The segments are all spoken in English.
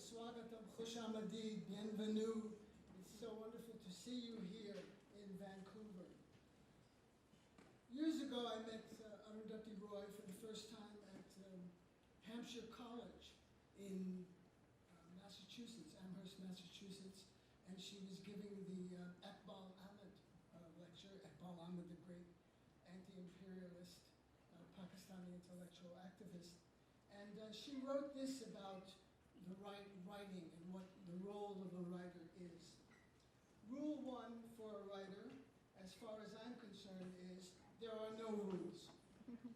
Swagatam, Khush Amadid, bienvenue. It's so wonderful to see you here in Vancouver. Years ago, I met Arundhati Roy for the first time at Hampshire College in Massachusetts, Amherst, Massachusetts, and she was giving the Iqbal Ahmed lecture. Iqbal Ahmed, the great anti-imperialist Pakistani intellectual activist. And she wrote this about the writing and what the role of a writer is. Rule one for a writer, as far as I'm concerned, is there are no rules.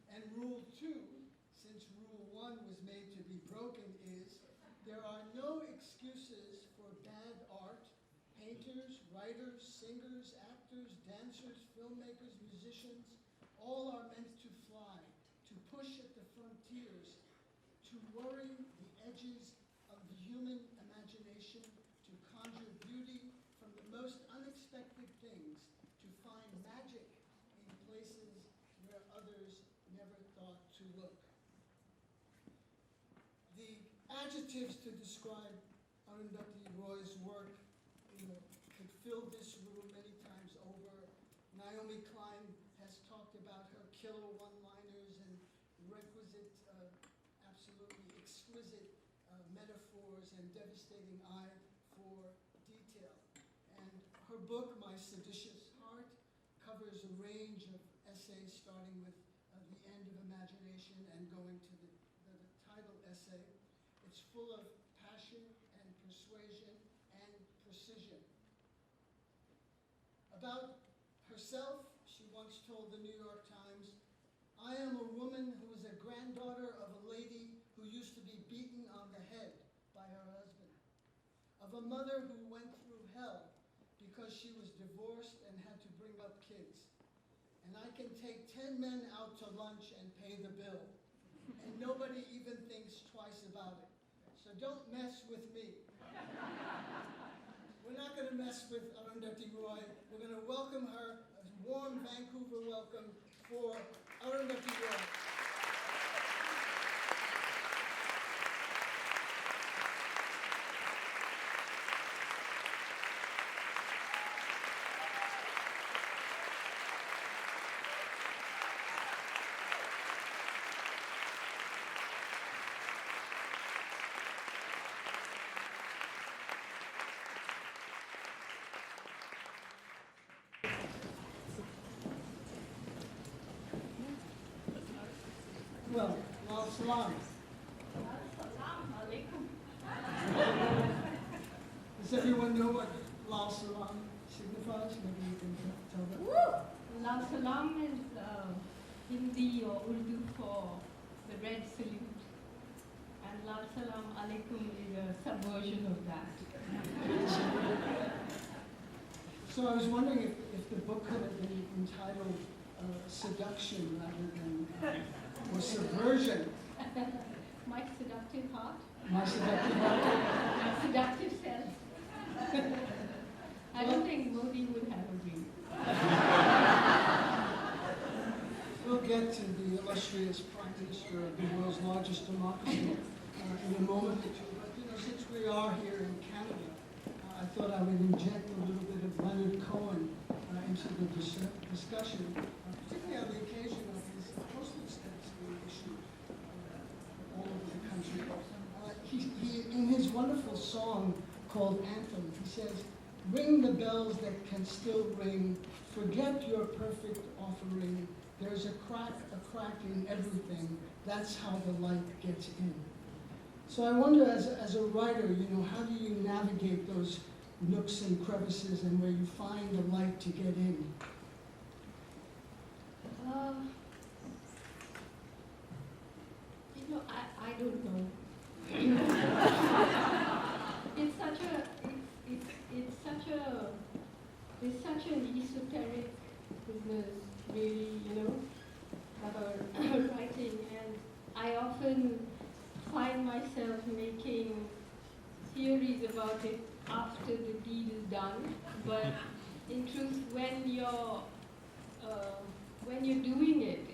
And rule two, since rule one was made to be broken, is there are no excuses for bad art. Painters, writers, singers, actors, dancers, filmmakers, musicians, all are meant to fly, to push at the frontiers, to worry the edges of the human imagination, to conjure beauty from the most unexpected things, to find magic in places where others never thought to look. The adjectives to describe Arundhati Roy's work, could fill this room many times over. Naomi Klein has talked about her killer one-liners and requisite, absolutely exquisite metaphors and devastating eye for detail. And her book, My Seditious Heart, covers a range of essays starting with the end of imagination and going to the title essay. It's full of passion and persuasion and precision. About herself, she once told the New York Times, "I am a woman who is a granddaughter of a lady who used to be beaten on the head by her husband, of a mother who went through hell because she was divorced and had to bring up kids. And I can take 10 men out to lunch and pay the bill, and nobody even thinks twice about it. So don't mess with me." We're not going to mess with Arundhati Roy. We're going to welcome her, a warm Vancouver welcome for Arundhati Roy. Well, Lal Salam. Does everyone know what Lal Salam signifies? Maybe you can tell them. Lal Salam is Hindi or Urdu for the red salute. And Lal Salam Alaikum is a subversion of that. So I was wondering if the book could have been entitled Seduction rather than, or Subversion. My seductive heart. My seductive heart. Seductive self. I don't think Modi would have agreed. We'll get to the illustrious Prime Minister of the world's largest democracy in a moment or two. But since we are here in Canada, I thought I would inject a little bit of Leonard Cohen into the discussion, particularly on the occasion of his postage stamps being issued all over the country. He, in his wonderful song called Anthem, he says, "Ring the bells that can still ring, forget your perfect offering, there's a crack in everything, that's how the light gets in." So I wonder, as a writer, how do you navigate those nooks and crevices and where you find the light to get in? I don't know. It's such an esoteric business, really, about writing, and I often find myself making theories about it after the deed is done. But in truth, when you're doing it,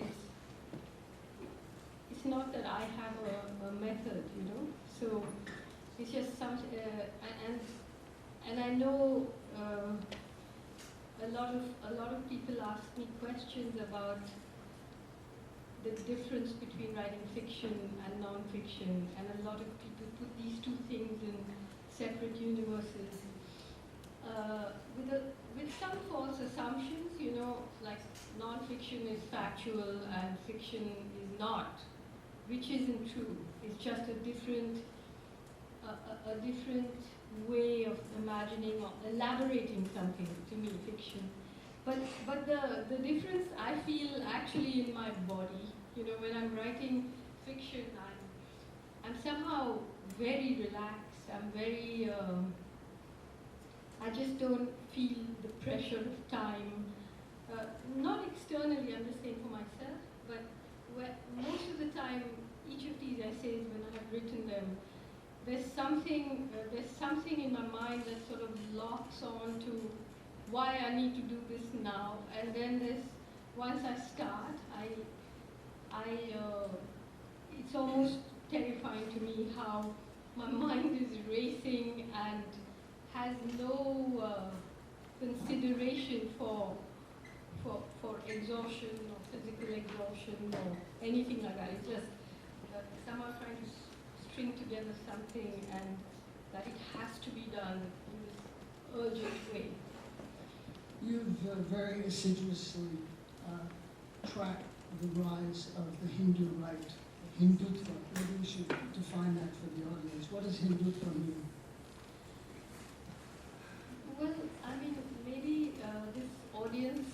it's not that I have a method, So it's just some And I know a lot of people ask me questions about the difference between writing fiction and non-fiction, and a lot of people put these two things in separate universes with some false assumptions, like non-fiction is factual and fiction is not, which isn't true. It's just a different way of imagining or elaborating something, to me, fiction. But the difference I feel actually in my body, when I'm writing fiction, I'm somehow very relaxed. I'm very, I just don't feel the pressure of time. Not externally, I'm just saying for myself, but most of the time, each of these essays, when I have written them, there's something in my mind that sort of locks on to why I need to do this now, and then once I start, it's almost terrifying to me how my mind is racing and has no consideration for exhaustion or physical exhaustion or anything like that. It's just somehow trying to string together something and that it has to be done in this urgent way. You've very assiduously tracked the rise of the Hindu right, Hindutva. Maybe we should define that for the audience. What does Hindutva mean? Well, I mean, maybe this audience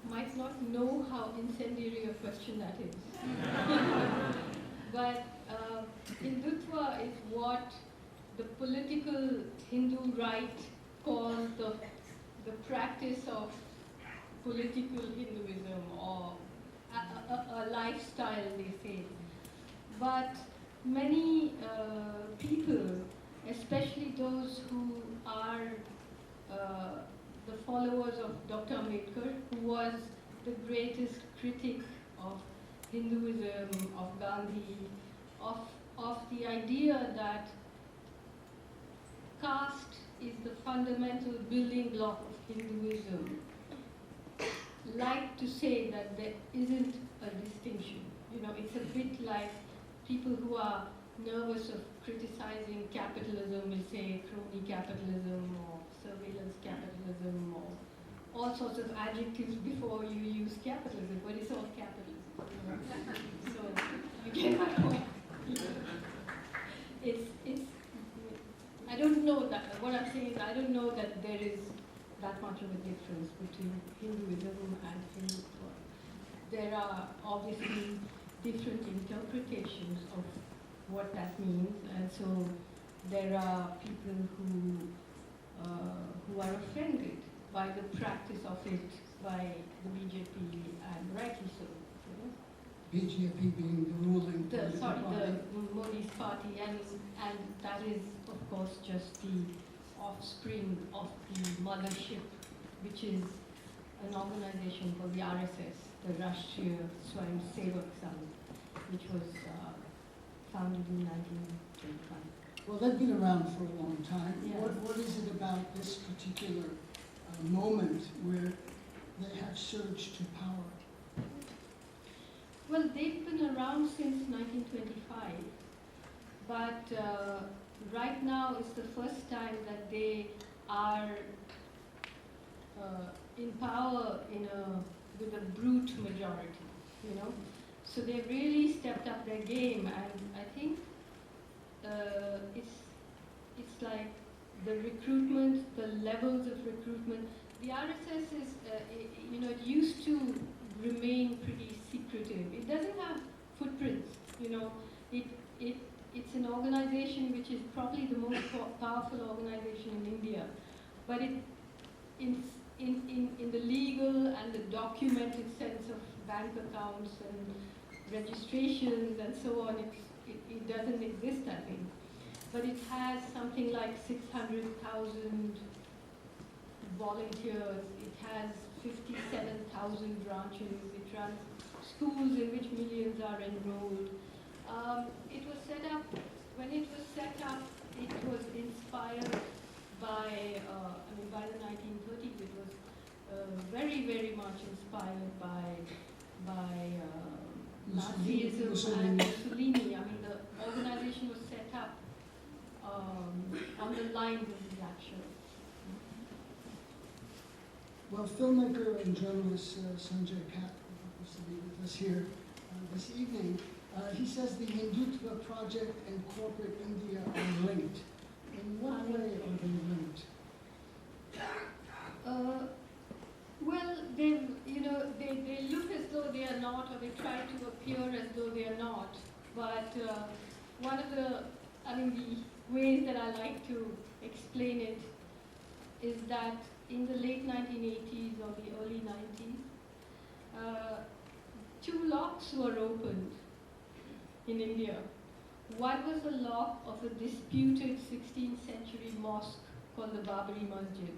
might not know how incendiary a question that is. But Hindutva is what the political Hindu right calls the practice of political Hinduism, or a lifestyle, they say. But many people, especially those who are the followers of Dr. Ambedkar, who was the greatest critic of Hinduism, of Gandhi, of the idea that caste is the fundamental building block of Hinduism, like to say that there isn't a distinction. It's a bit like people who are nervous of criticizing capitalism will say crony capitalism or surveillance capitalism or all sorts of adjectives before you use capitalism, but it's all capitalism. So you get my point. I don't know that, what I'm saying is I don't know that there is that much of a difference between Hinduism and Hindutva. There are obviously different interpretations of what that means, and so there are people who are offended by the practice of it by the BJP, and rightly so. BJP being the ruling political party. The Modi's party, and that is, of course, just the offspring of the mothership, which is an organization called the RSS, the Rashtriya Swayam Sevak Sangh, which was founded in 1925. Well, they've been around for a long time. Yeah. What is it about this particular moment where they have surged to power? Well, they've been around since 1925, but right now is the first time that they are in power with a brute majority, So they've really stepped up their game, and I think it's like the recruitment, the levels of recruitment. The RSS is, it used to remain pretty secretive. It doesn't have footprints, It's an organization which is probably the most powerful organization in India, but in the legal and the documented sense of bank accounts and registrations and so on, it doesn't exist, I think. But it has something like 600,000 volunteers. It has 57,000 branches. It runs schools in which millions are enrolled. When it was set up, it was inspired by the 1930s, it was very, very much inspired by Nazism and Mussolini. I mean, the organization was set up on the lines of these actions. Well, filmmaker and journalist Sanjay Kat, who happens to be with us here this evening, he says the Hindutva project and corporate India are linked. In what way are they linked? Well, they look as though they are not, or they try to appear as though they are not. But one of the ways that I like to explain it is that in the late 1980s or the early 90s, two locks were opened in India. One was the lock of a disputed 16th century mosque called the Babri Masjid,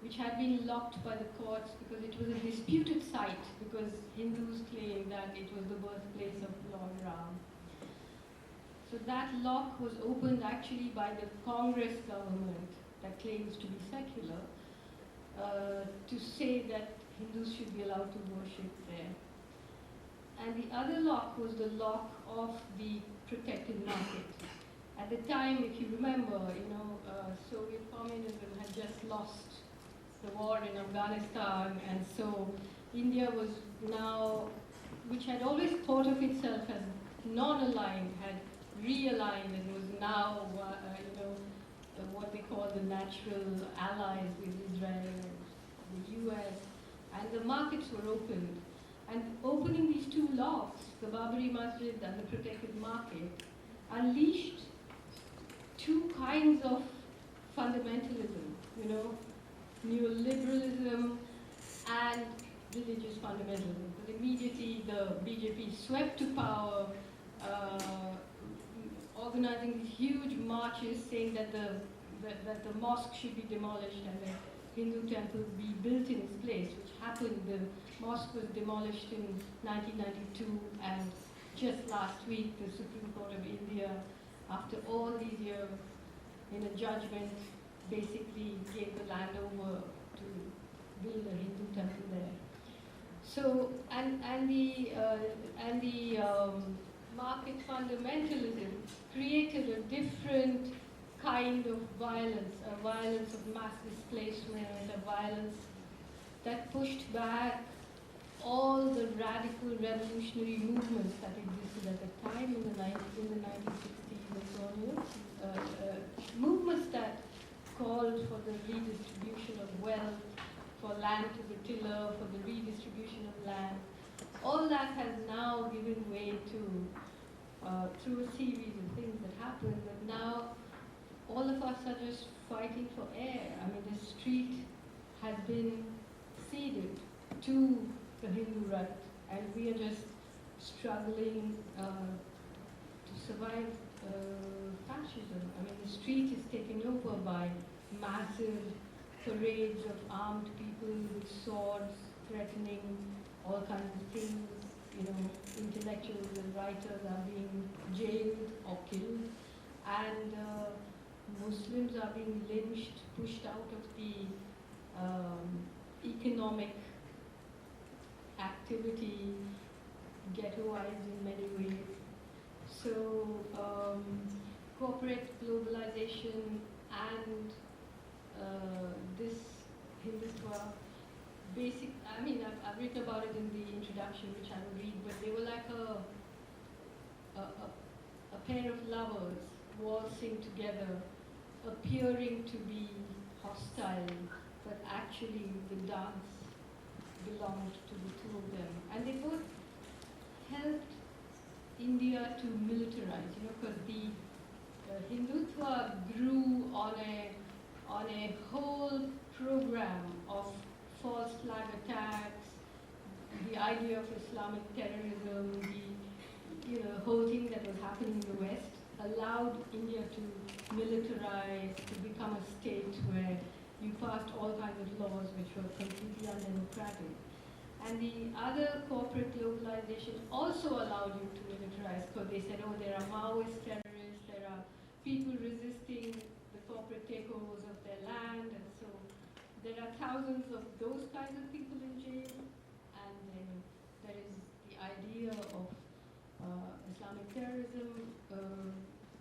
which had been locked by the courts because it was a disputed site, because Hindus claimed that it was the birthplace of Lord Ram. So that lock was opened actually by the Congress government that claims to be secular, to say that Hindus should be allowed to worship there. And the other lock was the lock of the protected market. At the time, if you remember, Soviet communism had just lost the war in Afghanistan, and so India was now, which had always thought of itself as non-aligned, had realigned and was now, what they call the natural allies with Israel, the US, and the markets were opened. And opening these two locks, the Babri Masjid and the protected market, unleashed two kinds of fundamentalism, neoliberalism and religious fundamentalism. Because immediately the BJP swept to power, organizing these huge marches saying that the mosque should be demolished and the Hindu temple be built in its place, which happened. The mosque was demolished in 1992, and just last week the Supreme Court of India, after all these years, in a judgment, basically gave the land over to build a Hindu temple there. So, and the market fundamentalism created a different kind of violence, a violence of mass displacement, a violence that pushed back all the radical revolutionary movements that existed at the time in the 1960s and so on. Movements that called for the redistribution of wealth, for land to the tiller, for the redistribution of land. All that has now given way to, through a series of things that happened, that now all of us are just fighting for air. I mean, the street has been ceded to the Hindu right, and we are just struggling to survive fascism. I mean, the street is taken over by massive parades of armed people with swords threatening all kinds of things. Intellectuals and writers are being jailed or killed, and Muslims are being lynched, pushed out of the economic activity, ghettoized in many ways. So corporate globalization and this Hindutva I've written about it in the introduction, which I will read, but they were like a pair of lovers waltzing together, appearing to be hostile, but actually the dance belonged to the two of them. And they both helped India to militarize, because the Hindutva grew on a whole program of false flag attacks, the idea of Islamic terrorism, the whole thing that was happening in the West allowed India to militarize, to become a state where you passed all kinds of laws which were completely undemocratic. And the other corporate globalization also allowed you to militarize, because they said, there are Maoist terrorists, there are people resisting the corporate takeovers of thousands of those kinds of people in jail, and then there is the idea of Islamic terrorism,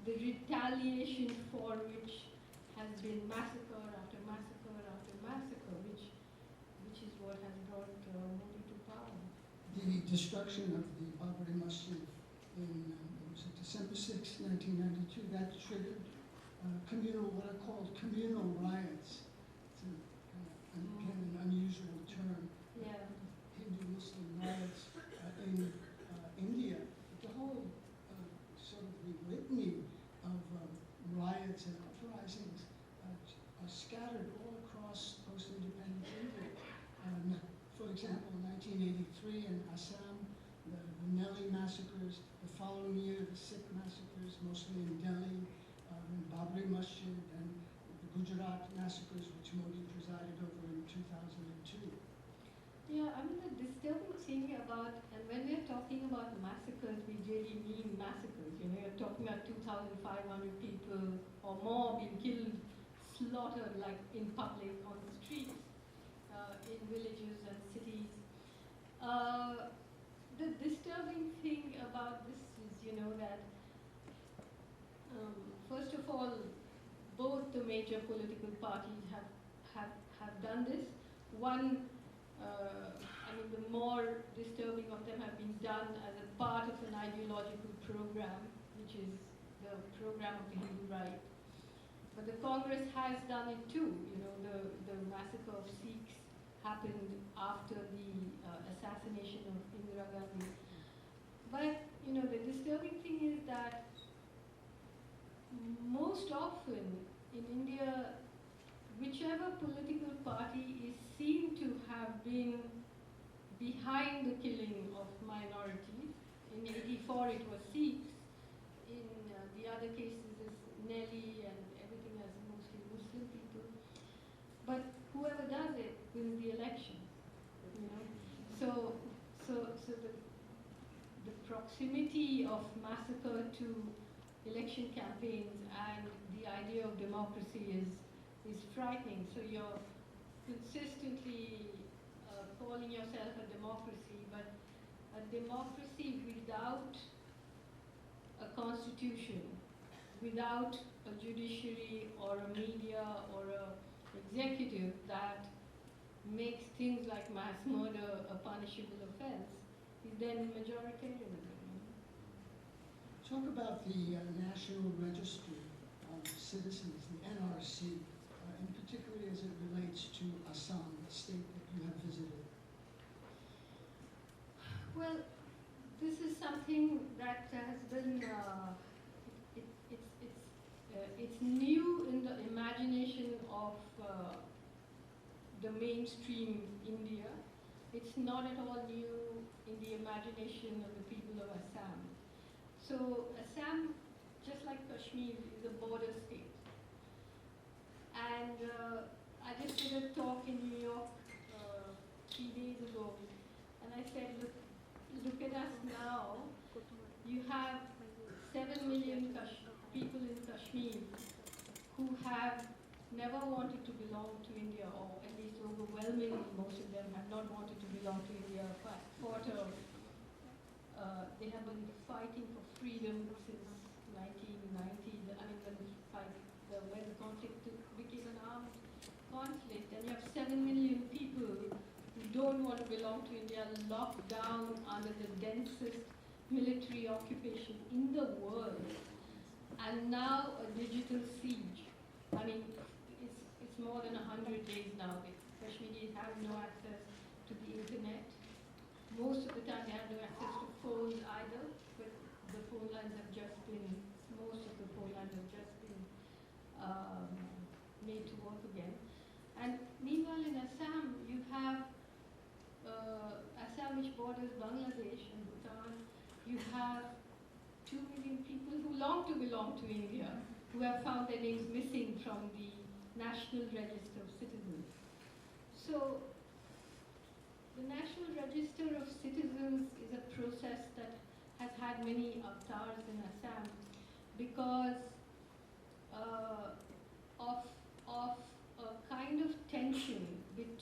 the retaliation for which has been massacre after massacre after massacre, which is what has brought Modi to power. The destruction of the Babri Masjid in was it December 6, 1992, that triggered what are called communal riots. It's again an unusual term. Yeah. Hindu-Muslim riots in India. But the whole sort of the litany of riots and uprisings are scattered all across post-independence India. For example, in 1983 in Assam, the Nellie massacres. The following year, the Sikh massacres, mostly in Delhi, in Babri Masjid, and the Gujarat massacres, which Modi presided over in 2002. Yeah, I mean the disturbing thing about, and when we're talking about massacres, we really mean massacres. You know, you're talking about 2,500 people or more being killed, slaughtered like in public on the streets, in villages and cities. The disturbing thing about this is, you know, that first of all, both the major political parties have done this. One, I mean, the more disturbing of them have been done as a part of an ideological program, which is the program of the Hindu right. But the Congress has done it too. You know, the massacre of Sikhs happened after the assassination of Indira Gandhi. But, you know, the disturbing thing is that most often in India, whichever political party is seen to have been behind the killing of minorities, in 84 it was Sikhs, in the other cases is Nelly and everything as mostly Muslim people. But whoever does it wins the election, you know. So the proximity of massacre to election campaigns and the idea of democracy is frightening. So you're consistently calling yourself a democracy, but a democracy without a constitution, without a judiciary or a media or a executive that makes things like mass murder a punishable offense, is then majoritarianism. Talk about the National Register of Citizens, the NRC, in particular as it relates to Assam, the state that you have visited. Well, this is something that has been, it's new in the imagination of the mainstream India. It's not at all new in the imagination of the people of Assam. So Assam, just like Kashmir, is a border state. And I just did a talk in New York 3 days ago, and I said, look at us now. You have 7 million people in Kashmir who have never wanted to belong to India, or at least overwhelmingly most of them have not wanted to belong to India. They have been fighting for freedom since 1990. I mean, when the conflict became an armed conflict, and you have 7 million people who don't want to belong to India, locked down under the densest military occupation in the world, and now a digital siege. I mean, it's more than 100 days now. Kashmiris have no access to the internet. Most of the time they have no access to phones either, but the phone lines have just been, most of the phone lines have just been made to work again. And meanwhile in Assam, you have Assam, which borders Bangladesh and Bhutan. You have 2 million people who long to belong to India, who have found their names missing from the National Register of Citizens. So the National Register of Citizens is a process that has had many avatars in Assam because of a kind of tension between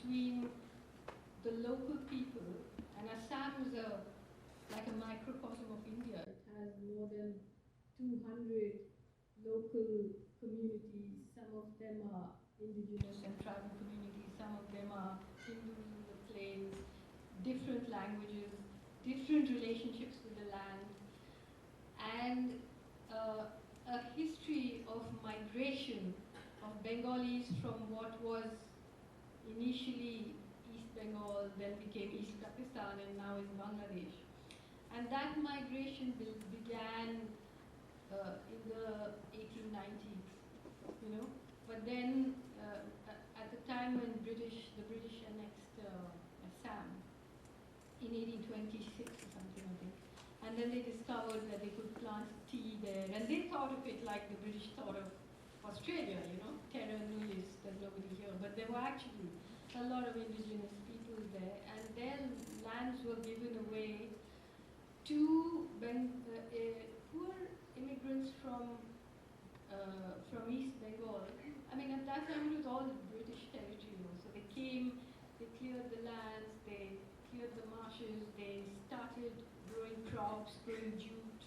tribal communities. Some of them are indigenous and tribal communities. Some of them are Hindus in the plains, different languages, different relationships with the land, and a history of migration of Bengalis from what was initially East Bengal, then became East Pakistan, and now is Bangladesh. And that migration began in the 1890s, you know. But then, at the time when the British annexed Assam in 1826 or something, I think, and then they discovered that they could plant tea there, and they thought of it like the British thought of Australia, you know, terra nullius, there's nobody here. But there were actually a lot of indigenous people there, and their lands were given away to poor immigrants from East Bengal. I mean, at that time it was all British territory, you know. So they came, they cleared the lands, they cleared the marshes, they started growing crops, growing jute,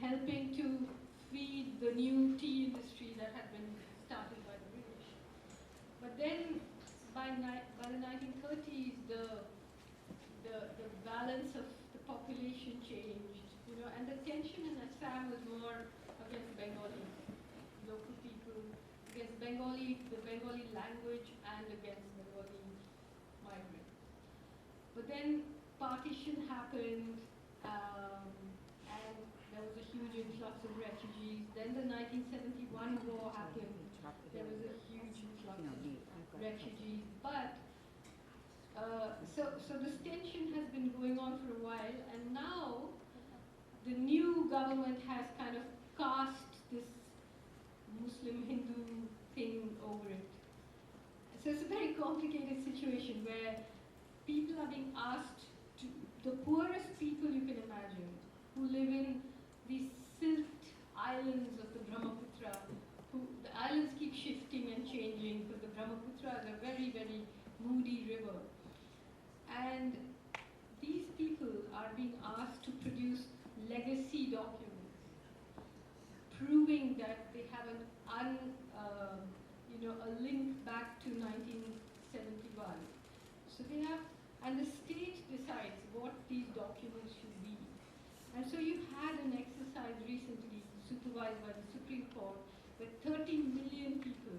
helping to feed the new tea industry that had been started by the British. But then, by the 1930s, the balance of the population changed, you know, and the tension in Assam was more against Bengali local people, against the Bengali language, and against Bengali migrants. But then partition happened, and there was a huge influx of refugees. Then the 1971 war happened. There was a huge influx of refugees. But so this tension has been going on for a while, and now the new government has kind of cast this Muslim-Hindu thing over it. So it's a very complicated situation where people are being asked to, the poorest people you can imagine, who live in these silt islands of the Brahmaputra, the islands keep shifting and changing because the Brahmaputra is a very, very moody river. And these people are being asked to produce legacy documents, proving that they have a link back to 1971. So they have, and the state decides what these documents should be. And so you had an exercise recently supervised by the Supreme Court where 30 million people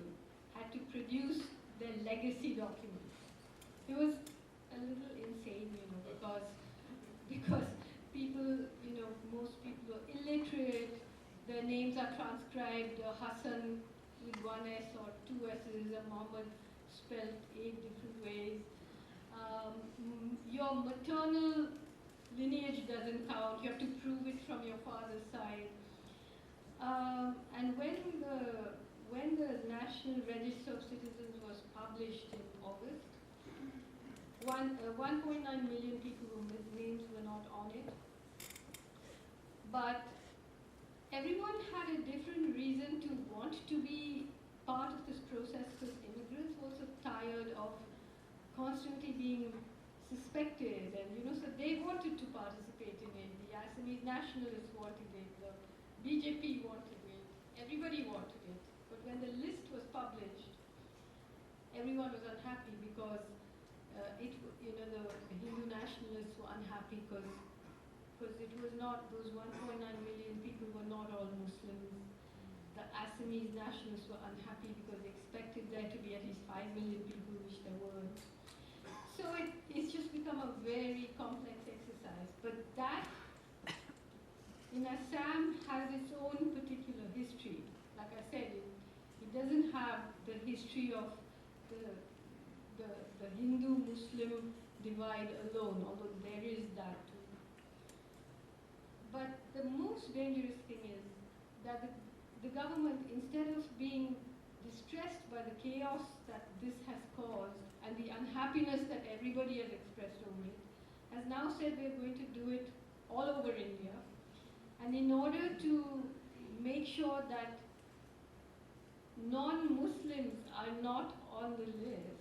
had to produce their legacy documents. It was a little insane, you know, because people, you know, most people are illiterate, their names are transcribed, Hassan with one S or two S's, and Muhammad spelled 8 different ways. Your maternal lineage doesn't count, you have to prove it from your father's side. And when the National Register of Citizens was published in August, 1.9 million people whose names were not on it. But everyone had a different reason to want to be part of this process, because immigrants were also tired of constantly being suspected, and you know, so they wanted to participate in it. The Assamese nationalists wanted it, the BJP wanted it, everybody wanted it. But when the list was published, everyone was unhappy because the Hindu nationalists were unhappy because it was not, those 1.9 million people were not all Muslims. The Assamese nationalists were unhappy because they expected there to be at least 5 million people, which there weren't. So it's just become a very complex exercise. But that, in Assam, has its own particular history. Like I said, it doesn't have the history of the Hindu-Muslim divide alone, although there is that too. But the most dangerous thing is that the government, instead of being distressed by the chaos that this has caused and the unhappiness that everybody has expressed over it, has now said we're going to do it all over India. And in order to make sure that non-Muslims are not on the list,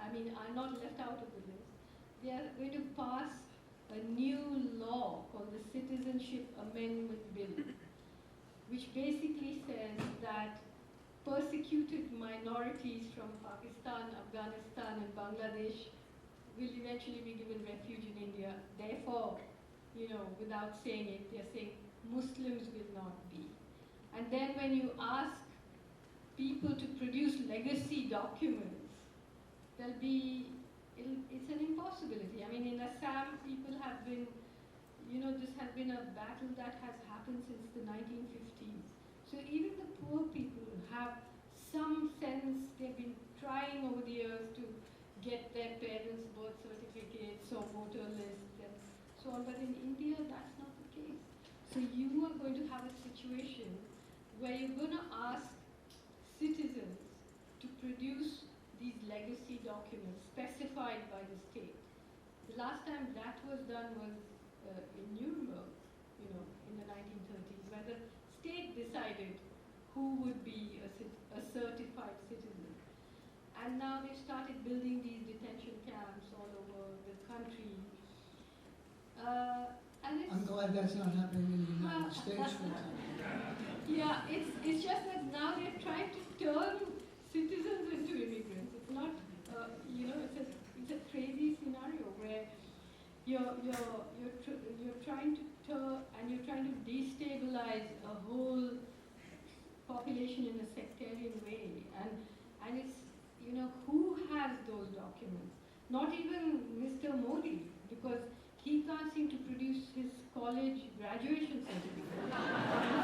are not left out of the list, they are going to pass a new law called the Citizenship Amendment Bill, which basically says that persecuted minorities from Pakistan, Afghanistan, and Bangladesh will eventually be given refuge in India. Therefore, without saying it, they're saying Muslims will not be. And then when you ask people to produce legacy documents, it's an impossibility. I mean, in Assam, people have been, this has been a battle that has happened since the 1950s. So even the poor people have some sense, they've been trying over the years to get their parents' birth certificates or voter lists and so on. But in India, that's not the case. So you are going to have a situation where you're going to ask citizens to produce these legacy documents specified by the state. The last time that was done was in Nuremberg, in the 1930s, where the state decided who would be a certified citizen. And now they've started building these detention camps all over the country. I'm glad that's not happening in the United States, for example. Yeah, it's just that now they're trying to turn citizens into immigrants. It's not, it's a crazy scenario where you're trying to turn and you're trying to destabilize a whole population in a sectarian way, and it's who has those documents? Not even Mr. Modi, because he can't seem to produce his college graduation certificate.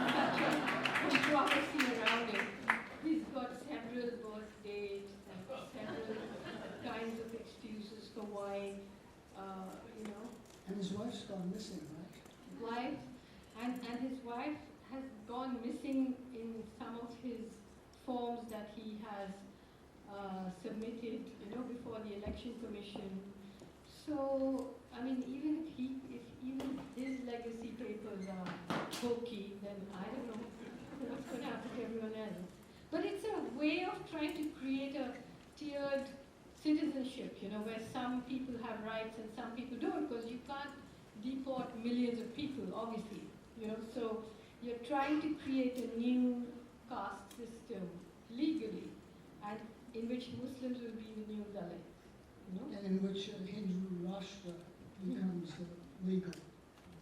Such a controversy around it. He's got several birth dates and several kinds of excuses for why, And his wife's gone missing, right? Wife, and his wife has gone missing in some of his forms that he has submitted, before the election commission. So, I mean, even if even his legacy papers are hokey, then I don't know what's going to happen to everyone else. But it's a way of trying to create a tiered citizenship, where some people have rights and some people don't, because you can't deport millions of people, obviously, So you're trying to create a new caste system legally, and in which Muslims will be the new Dalits, And in which Hindu Rashtra becomes legal.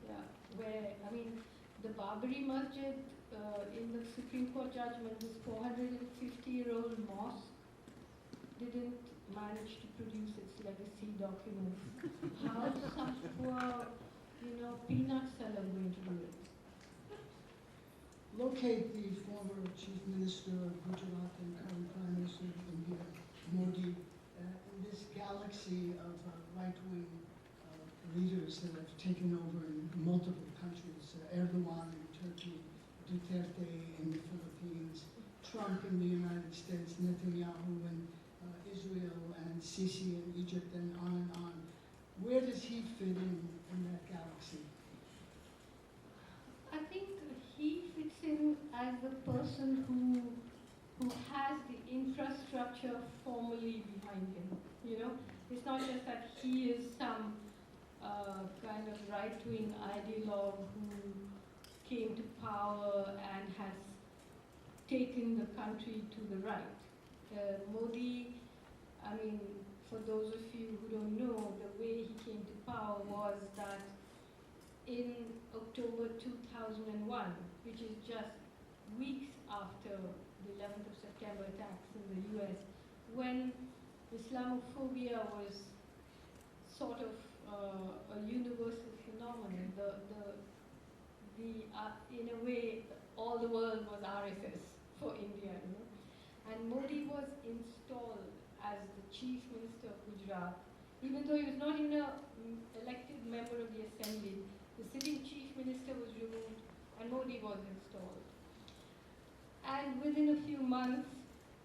Yeah, where, I mean, the Babri Masjid in the Supreme Court judgment, this 450-year-old mosque, didn't manage to produce its legacy documents. How is some poor, peanut seller going to do it? Locate the former Chief Minister of Gujarat and current Prime Minister of India, Modi, in this galaxy of right-wing leaders that have taken over in multiple countries, Erdogan in Turkey, Duterte in the Philippines, Trump in the United States, Netanyahu in Israel, and Sisi in Egypt, and on. Where does he fit in that galaxy? I think he fits in as the person who has the infrastructure formally behind him. It's not just that he is some kind of right-wing ideologue who came to power and has taken the country to the right. Modi, I mean, for those of you who don't know, the way he came to power was that in October 2001, which is just weeks after the 11th of September attacks in the US, when Islamophobia was sort of a universal phenomenon, in a way, all the world was RSS for India, And Modi was installed as the Chief Minister of Gujarat, even though he was not even an elected member of the Assembly. The sitting Chief Minister was removed and Modi was installed. And within a few months,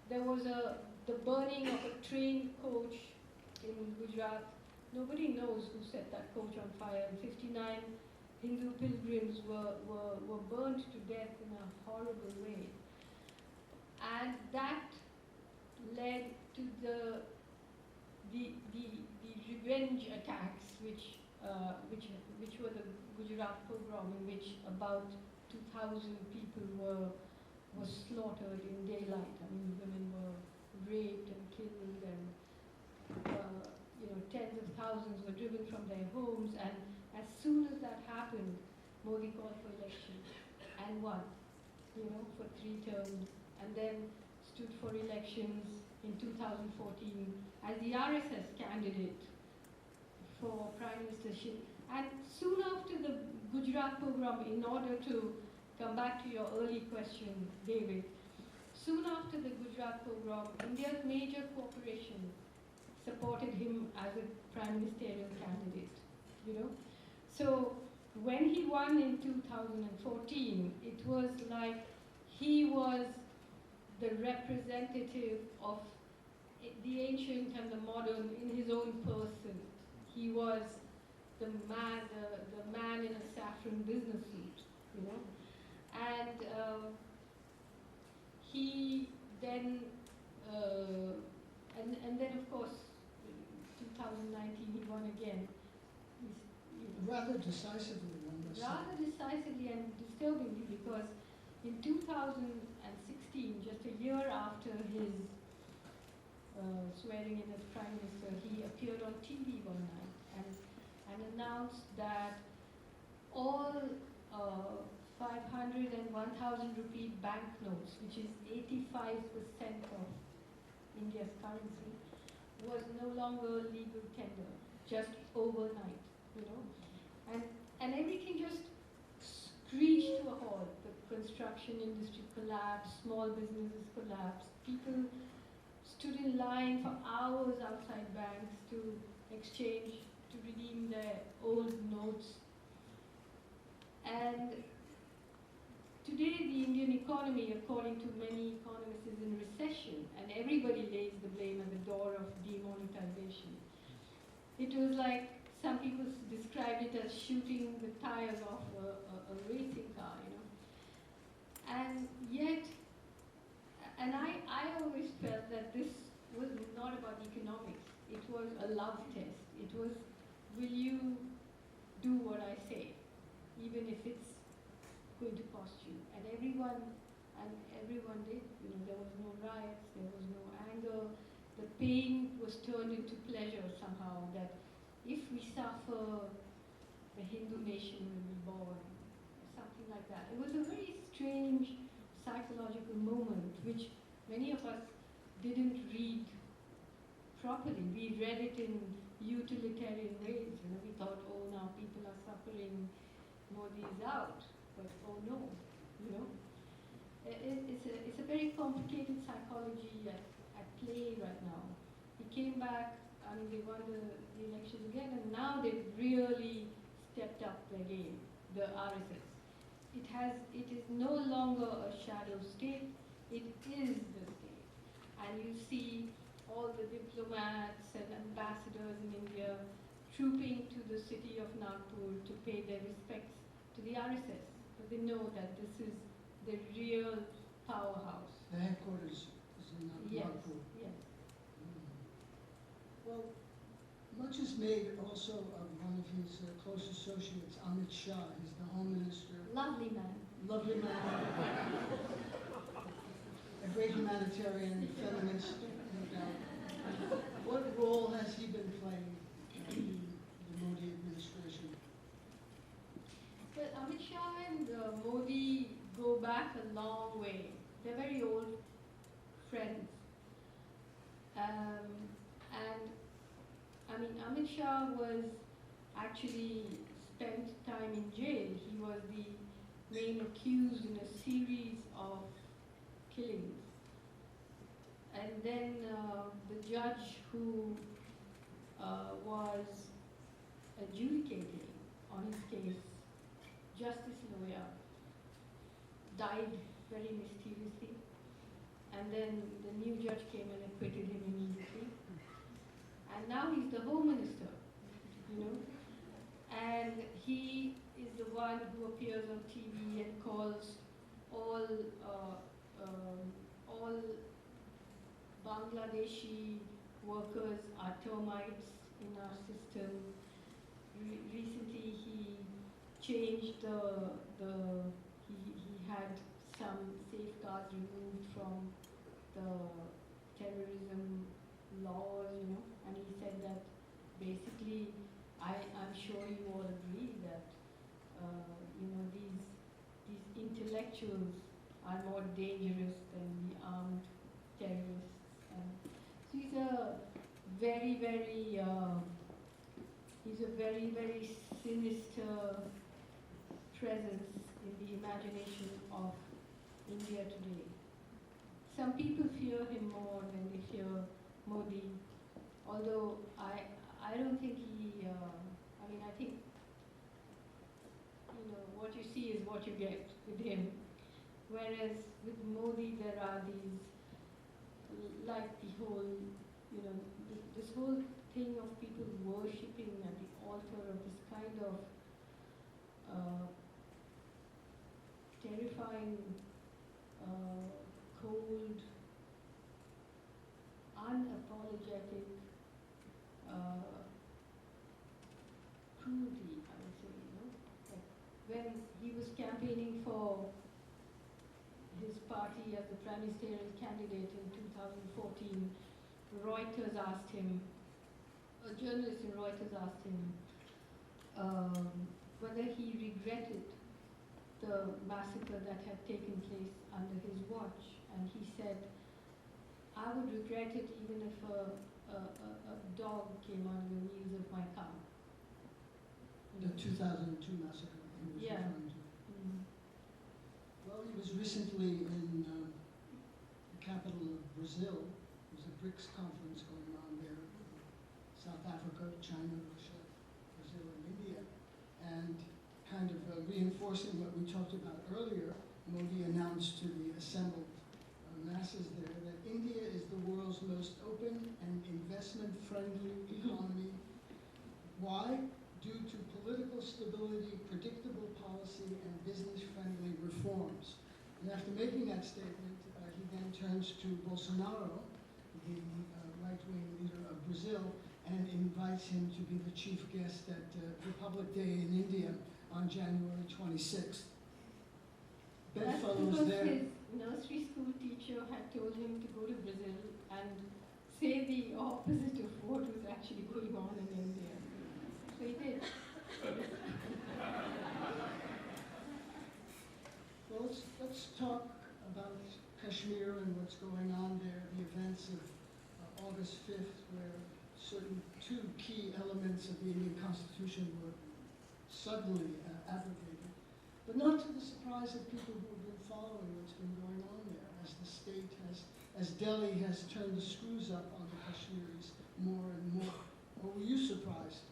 there was the burning of a train coach in Gujarat. Nobody knows who set that coach on fire. And 59 Hindu pilgrims were burnt to death in a horrible way. And that led to the revenge attacks, which were the Gujarat pogrom, in which about 2,000 people were slaughtered in daylight. I mean, women were raped and killed, and tens of thousands were driven from their homes. And as soon as that happened, Modi called for elections and won, for 3 terms, and then stood for elections in 2014 as the RSS candidate for prime ministership. And soon after the Gujarat program, in order to come back to your early question, David, soon after the Gujarat program, India's major corporations supported him as a prime ministerial candidate, So when he won in 2014, it was like he was the representative of the ancient and the modern in his own person. He was the man in a saffron business suit, and he then and then of course 2019 he won again. Rather decisively, one must say. Rather decisively and disturbingly, because in 2016, just a year after his swearing in as Prime Minister, he appeared on TV one night and announced that all 500 and 1,000 rupee banknotes, which is 85% of India's currency, was no longer legal tender, just overnight. And everything just screeched to a halt. The construction industry collapsed, small businesses collapsed, people stood in line for hours outside banks to exchange, to redeem their old notes. And today the Indian economy, according to many economists, is in recession, and everybody lays the blame at the door of demonetization. It was like some people described it as shooting the tires off a racing car, And yet, and I always felt that this was not about economics. It was a love test. It was, will you do what I say, even if it's going to cost you? And everyone did. There was no riots, there was no anger. The pain was turned into pleasure somehow, that if we suffer, the Hindu nation will be born, something like that. It was a very strange psychological moment, which many of us didn't read properly. We read it in utilitarian ways. We thought, oh, now people are suffering, Modi is out, but oh no, It's a very complicated psychology at play right now. He came back, they won the elections again, and now they've really stepped up their game, the RSS. It is no longer a shadow state, it is the state. And you see all the diplomats and ambassadors in India trooping to the city of Nagpur to pay their respects to the RSS. But they know that this is the real powerhouse. The headquarters is in Nagpur. Yes. Well, much is made also of one of his close associates, Amit Shah. He's the Home Minister. Lovely man. Lovely man. A great humanitarian, feminist, no doubt. What role has he been playing in the Modi administration? Well, Amit Shah and Modi go back a long way. They're very old friends. Amit Shah was actually spent time in jail. He was the main accused in a series of killings. And then the judge who was adjudicating on his case, Justice Loya, died very mysteriously. And then the new judge came and acquitted him immediately. And now he's the Home Minister, And he is the one who appears on TV and calls all Bangladeshi workers are termites in our system. Recently he changed had some safeguards removed from the terrorism laws, and he said that basically, I'm sure you all agree that, these intellectuals are more dangerous than the armed terrorists. And so he's a very, very sinister presence in the imagination of India today. Some people fear him more than they fear Modi, although I don't think he, I think, what you see is what you get with him. Whereas with Modi, there are these, like the whole, this whole thing of people worshipping at the altar of this kind of terrifying, cold, unapologetic cruelty, I would say, Like when he was campaigning for his party as the prime ministerial candidate in 2014, Reuters asked him, a journalist in Reuters asked him whether he regretted the massacre that had taken place under his watch, and he said, I would regret it even if a dog came on the wheels of my car. The 2002 massacre he was referring to. Mm-hmm. Well, he was recently in the capital of Brazil. There was a BRICS conference going on there. South Africa, China, Russia, Brazil, and India. And kind of reinforcing what we talked about earlier, Modi announced to the assembled masses there that India is the world's most open and investment-friendly economy. Why? Due to political stability, predictable policy, and business-friendly reforms. And after making that statement, he then turns to Bolsonaro, the right-wing leader of Brazil, and invites him to be the chief guest at Republic Day in India on January 26th. Bedfellow was there. His nursery school teacher had told him to go to Brazil and say the opposite of what was actually going on in India. So he did. Well, let's talk about Kashmir and what's going on there, the events of August 5th, where certain two key elements of the Indian Constitution were suddenly abrogated, but not to the surprise of people who have been following what's been going on there, as the state has, as Delhi has turned the screws up on the Kashmiris more and more. Or were you surprised?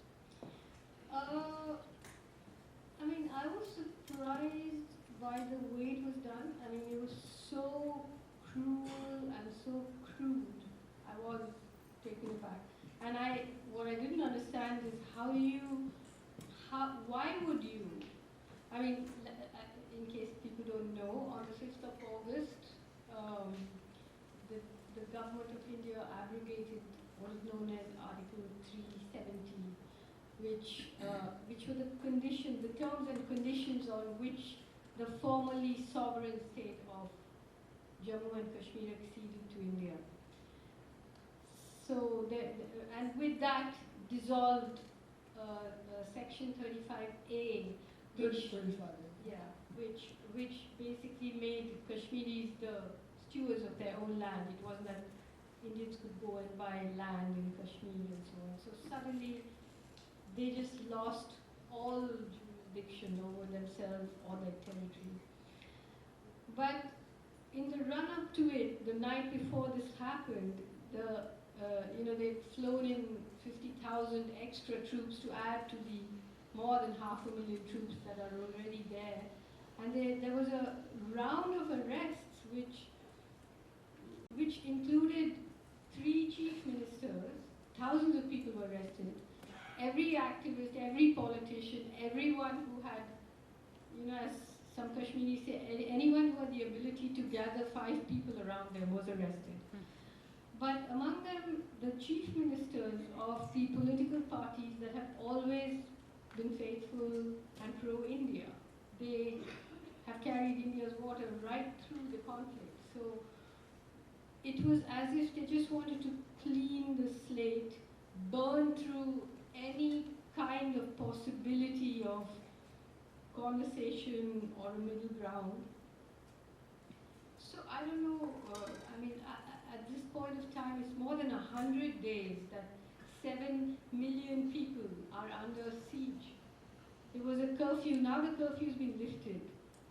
I was surprised by the way it was done. It was so cruel and so crude. I was taken aback. And what I didn't understand is why would you? In case people don't know, on the 6th of August, the government of India abrogated what is known as Article 370, which were the terms and conditions on which the formerly sovereign state of Jammu and Kashmir acceded to India. So, and with that dissolved Section 35A, which basically made Kashmiris the stewards of their own land. It wasn't that Indians could go and buy land in Kashmir and so on. So suddenly, they just lost all jurisdiction over themselves or their territory. But in the run-up to it, the night before this happened, they'd flown in 50,000 extra troops to add to the more than 500,000 troops that are already there. And there was a round of arrests which included 3 chief ministers. Thousands of people were arrested. Every activist, every politician, everyone who had, as some Kashmiris say, anyone who had the ability to gather 5 people around them was arrested. But among them, the chief ministers of the political parties that have always been faithful and pro-India, they have carried India's water right through the conflict. So it was as if they just wanted to clean the slate, burn through any kind of possibility of conversation or a middle ground. So I don't know, at this point of time, it's more than 100 days that 7 million people are under siege. There was a curfew, now the curfew's been lifted,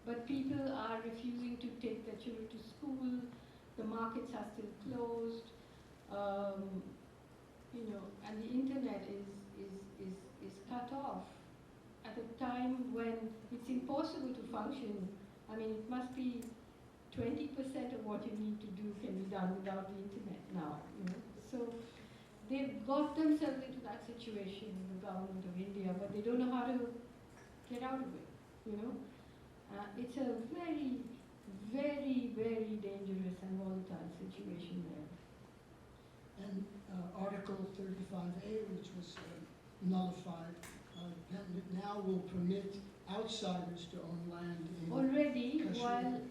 but people are refusing to take their children to school, the markets are still closed, and the internet is cut off at a time when it's impossible to function. I mean, it must be 20% of what you need to do can be done without the internet now, So they've got themselves into that situation in the government of India, but they don't know how to get out of it, It's a very, very, very dangerous and volatile situation there. And Article 35A, which was nullified, now will permit outsiders to own land in Already, Kashmir.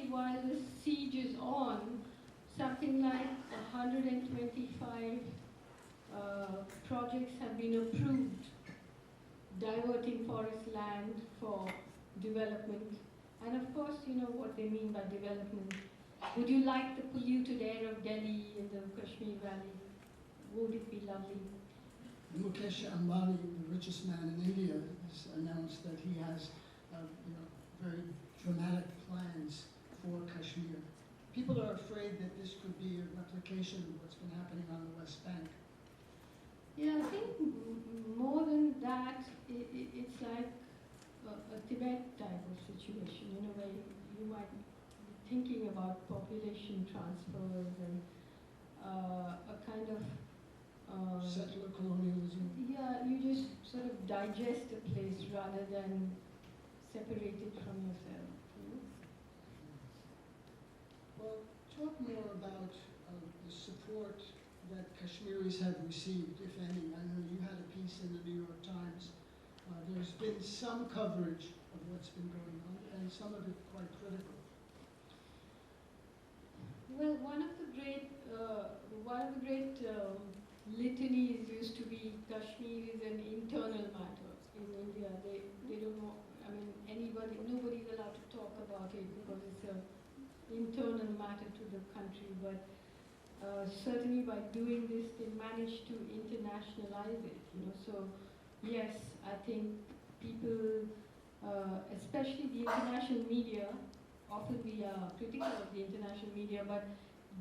while the siege is on, something like 125 projects have been approved, diverting forest land for development. And of course, you know what they mean by development. Would you like the polluted air of Delhi in the Kashmir Valley? Would it be lovely? Mukesh Ambani, the richest man in India, has announced that he has very dramatic plans for Kashmir. People are afraid that this could be a replication of what's been happening on the West Bank. Yeah, I think more than that, it's like a Tibet type of situation, where you might be thinking about population transfers and a kind of Settler colonialism. yeah, you just sort of digest a place rather than separate it from yourself. Well, talk more about the support that Kashmiris have received, if any. I know you had a piece in the New York Times. There's been some coverage of what's been going on, and some of it quite critical. Well, one of the great litanies used to be Kashmir is an internal matter in India. They don't know. I mean, nobody's allowed to talk about it because it's an internal matter to the country. But certainly by doing this, they managed to internationalize it. So yes, I think people, especially the international media, often we are critical of the international media, but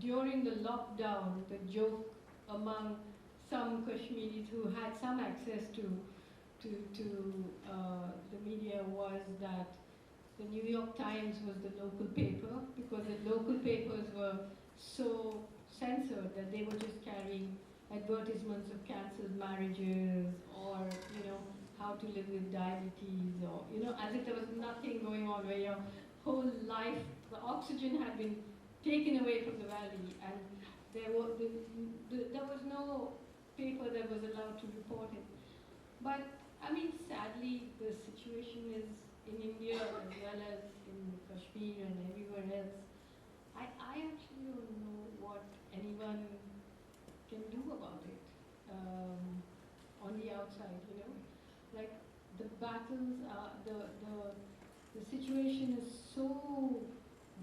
during the lockdown, the joke among some Kashmiris who had some access to the media was that the New York Times was the local paper, because the local papers were so censored that they were just carrying advertisements of cancelled marriages or, how to live with diabetes, or, as if there was nothing going on, where your whole life, the oxygen had been taken away from the valley, and there was no paper that was allowed to report it. But, I mean, sadly, the situation is in India as well as in Kashmir and everywhere else. I actually don't know what anyone can do about it on the outside, Like, the battles are, the situation is so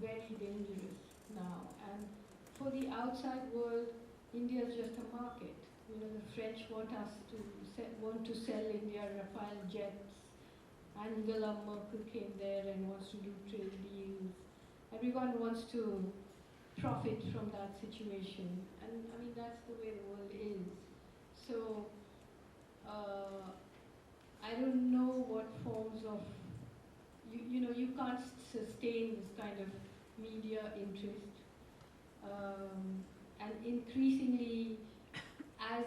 very dangerous now. And for the outside world, India is just a market. The French want to sell India Rafale jets. Angela Merkel came there and wants to do trade deals. Everyone wants to profit from that situation. And I mean, that's the way the world is. So, I don't know what forms of, you can't sustain this kind of media interest. And increasingly, as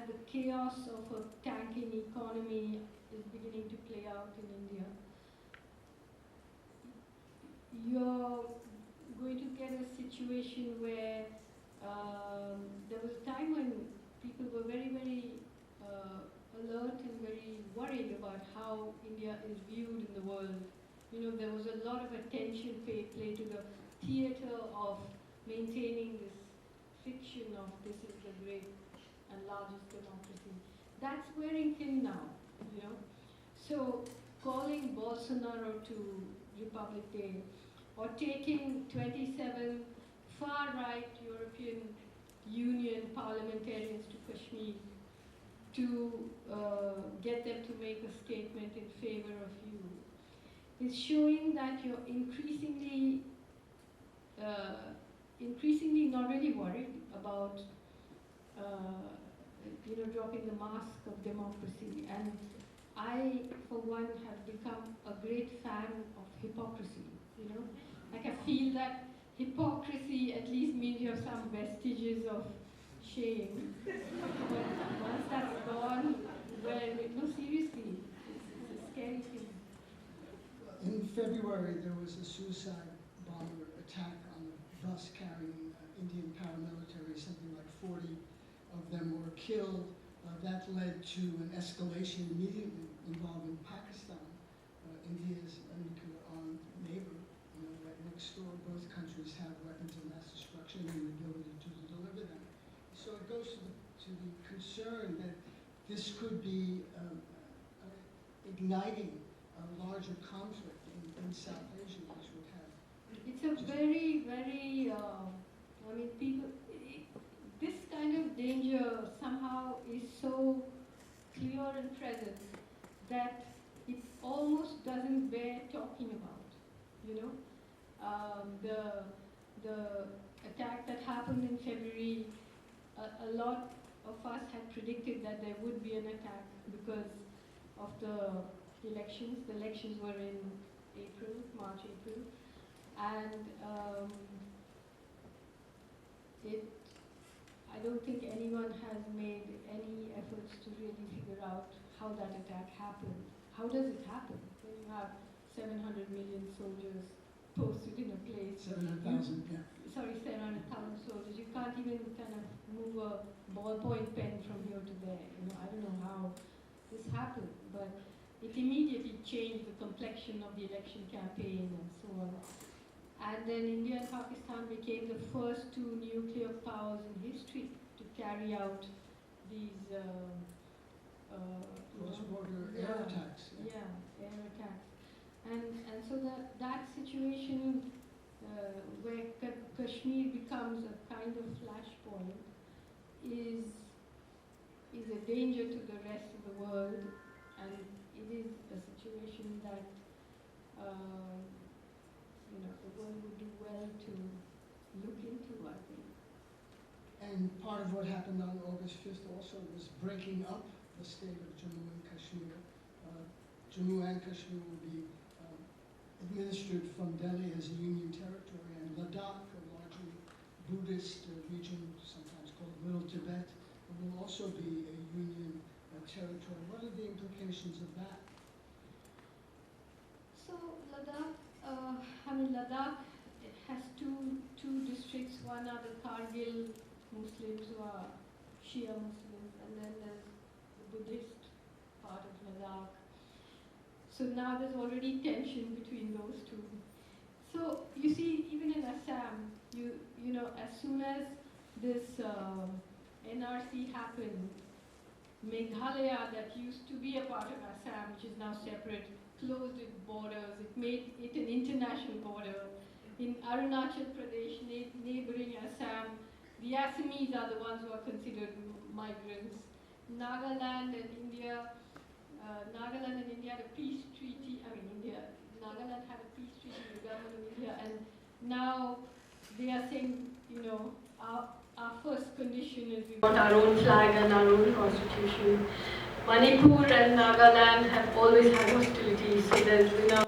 the chaos of a tanking economy is beginning to play out in India, you're going to get a situation where there was a time when people were very, very alert and very worried about how India is viewed in the world, there was a lot of attention paid to the theater of maintaining this fiction of this is the great and largest democracy. That's wearing thin now. So calling Bolsonaro to Republic Day or taking 27 far-right European Union parliamentarians to Kashmir to get them to make a statement in favor of you is showing that you're increasingly not really worried about dropping the mask of democracy. And I, for one, have become a great fan of hypocrisy. Like I feel that hypocrisy at least means you have some vestiges of shame. But once that's gone, well, no, seriously, it's a scary thing. In February, there was a suicide bomber attack on a bus carrying Indian paramilitary. Something like 40 of them were killed. That led to an escalation immediately involving Pakistan, India's nuclear-armed neighbor, right next door. Both countries have weapons of mass destruction and the ability to deliver them. So it goes to the concern that this could be igniting a larger conflict in South Asia, which would have. It's a very, very, people, this kind of danger somehow is so clear and present that it almost doesn't bear talking about. The attack that happened in February, a lot of us had predicted that there would be an attack because of the elections. The elections were in March, April, and I don't think anyone has made any efforts to really figure out how that attack happened. How does it happen when you have 700 million soldiers posted in a place? 700,000, yeah. Sorry, 700,000 soldiers. You can't even kind of move a ballpoint pen from here to there. I don't know how this happened, but it immediately changed the complexion of the election campaign and so on. And then India and Pakistan became the first two nuclear powers in history to carry out these cross-border air attacks. Yeah, air attacks. And so that situation where Kashmir becomes a kind of flashpoint is a danger to the rest of the world, and it is a situation that the world would do well to look into, I think. And part of what happened on August 5th also was breaking up the state of Jammu and Kashmir. Jammu and Kashmir will be administered from Delhi as a union territory, and Ladakh, a largely Buddhist region, sometimes called Little Tibet, will also be a union territory. What are the implications of that? So Ladakh, Ladakh has two districts. One are the Kargil Muslims who are Shia Muslims, and then there's the Buddhist part of Ladakh. So now there's already tension between those two. So you see, even in Assam, as soon as this NRC happened, Meghalaya, that used to be a part of Assam, which is now separate, closed its borders. It made it an international border. In Arunachal Pradesh, neighboring Assam, the Assamese are the ones who are considered migrants. Nagaland and India had a peace treaty. Nagaland had a peace treaty with the government of India, and now they are saying, our first condition is we want our own flag and our own constitution. Manipur and Nagaland have always had hostilities, so there's been a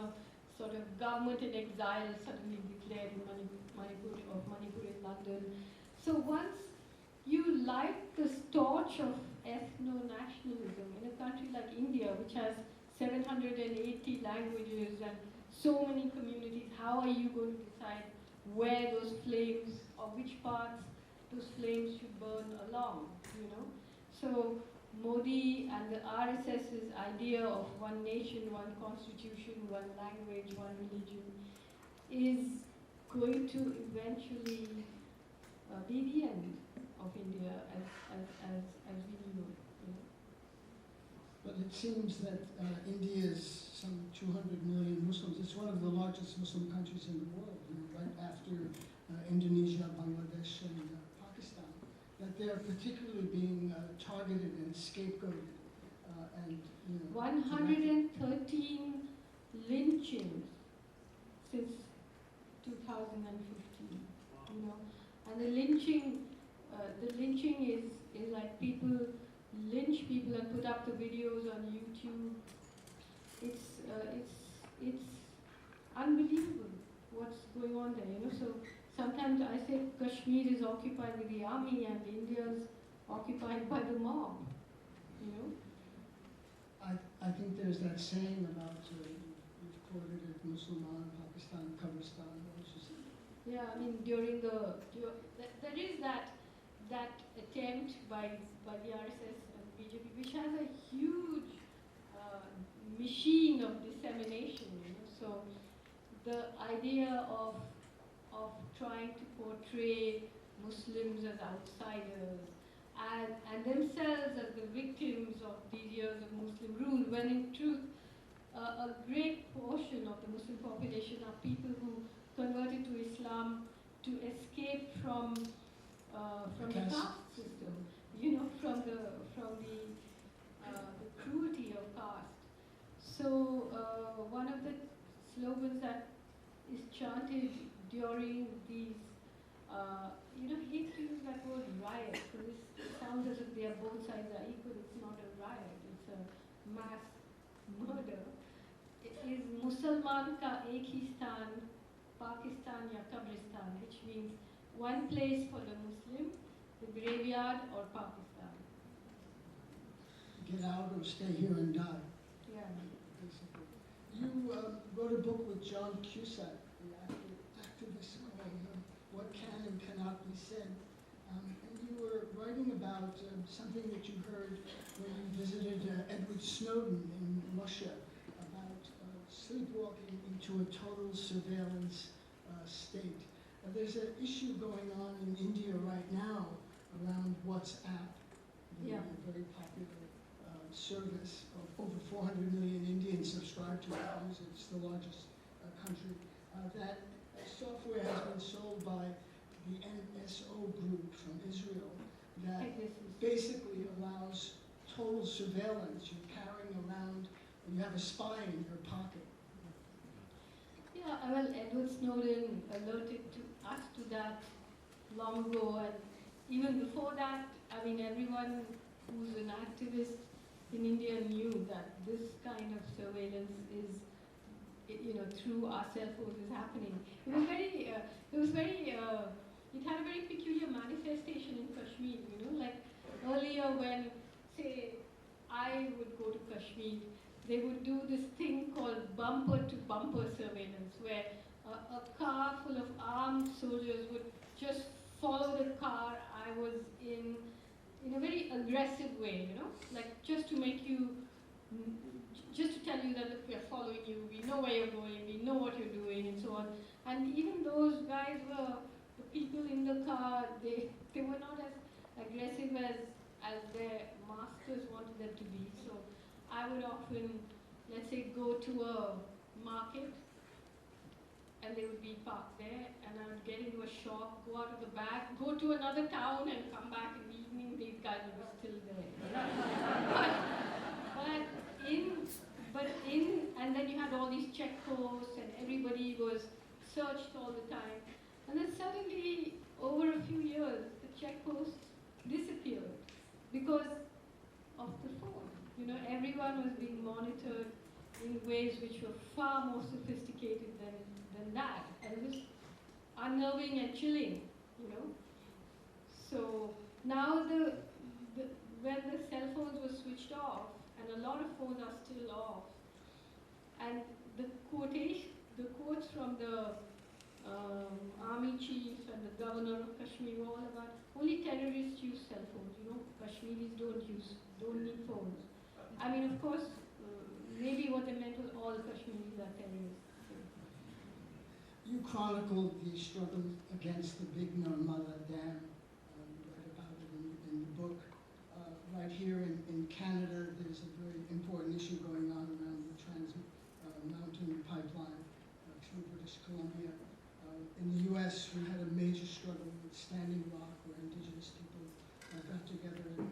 sort of government in exile suddenly declared in Manipur in London. So once you light the torch of ethno-nationalism in a country like India, which has 780 languages and so many communities, how are you going to decide where those flames, or which parts those flames should burn along, So Modi and the RSS's idea of one nation, one constitution, one language, one religion is going to eventually be the end of India as we knew it. You know? But it seems that India is some 200 million Muslims. It's one of the largest Muslim countries in the world, you know, right after Indonesia, Bangladesh, and Pakistan. That they're particularly being targeted and scapegoated. And, you know, 113 lynchings since 2015. You know, and the lynching is like people lynch people and put up the videos on YouTube. It's unbelievable what's going on there. You know, so sometimes I say Kashmir is occupied by the army and India's occupied by the mob. You know. I think there's that saying about you've quoted it, Musliman, Pakistan, Kabristan. Yeah, I mean there is that attempt by the RSS and BJP, which has a huge machine of dissemination. You know, so the idea of trying to portray Muslims as outsiders and themselves as the victims of these years of Muslim rule, when in truth a great portion of the Muslim population are people who converted to Islam to escape from the caste system, you know, from the cruelty of caste. So one of the slogans that is chanted during these, you know, hate to use that word riot, because it sounds as if both sides are equal. It's not a riot, it's a mass murder. It is Musalman ka ek hi stan, Pakistan ya Kabristan, which means one place for the Muslim, the graveyard, or Pakistan. Get out or stay here and die. Yeah. Basically. You wrote a book with John Cusack, the activist, called What Can and Cannot Be Said. And you were writing about something that you heard when you visited Edward Snowden in Russia, about sleepwalking into a total surveillance state. There's an issue going on in India right now around WhatsApp, the very popular service. Of over 400 million Indians subscribe to it. It's the largest country. That software has been sold by the NSO group from Israel that basically allows total surveillance. You're carrying around, you have a spy in your pocket. Yeah, well, Edward Snowden alerted us to that long ago, and even before that, I mean, everyone who's an activist in India knew that this kind of surveillance is, you know, through our cell phones is happening. It had a very peculiar manifestation in Kashmir, you know, like earlier when, say, I would go to Kashmir, they would do this thing called bumper-to-bumper surveillance, where a car full of armed soldiers would just follow the car I was in a very aggressive way, you know, like just to make you, just to tell you that, look, we are following you, we know where you're going, we know what you're doing, and so on. And even those guys were, the people in the car, they were not as aggressive as their masters wanted them to be. So I would often, let's say, go to a market, and they would be parked there, and I would get into a shop, go out of the back, go to another town, and come back in the evening, these guys would be still there. And then you had all these check posts, and everybody was searched all the time. And then suddenly, over a few years, the check posts disappeared because of the phone. You know, everyone was being monitored in ways which were far more sophisticated than that. And it was unnerving and chilling, you know. So now when the cell phones were switched off, and a lot of phones are still off, and the quotes from the army chief and the governor of Kashmir were all about only terrorists use cell phones. Kashmiris don't need phones. I mean, of course, maybe what they meant was all Kashmiris are terrorists. You chronicled the struggle against the big Narmada Dam. You write about it in the book. Right here in Canada, there's a very important issue going on around the Trans Mountain Pipeline through British Columbia. In the U.S., we had a major struggle with Standing Rock, where Indigenous people got together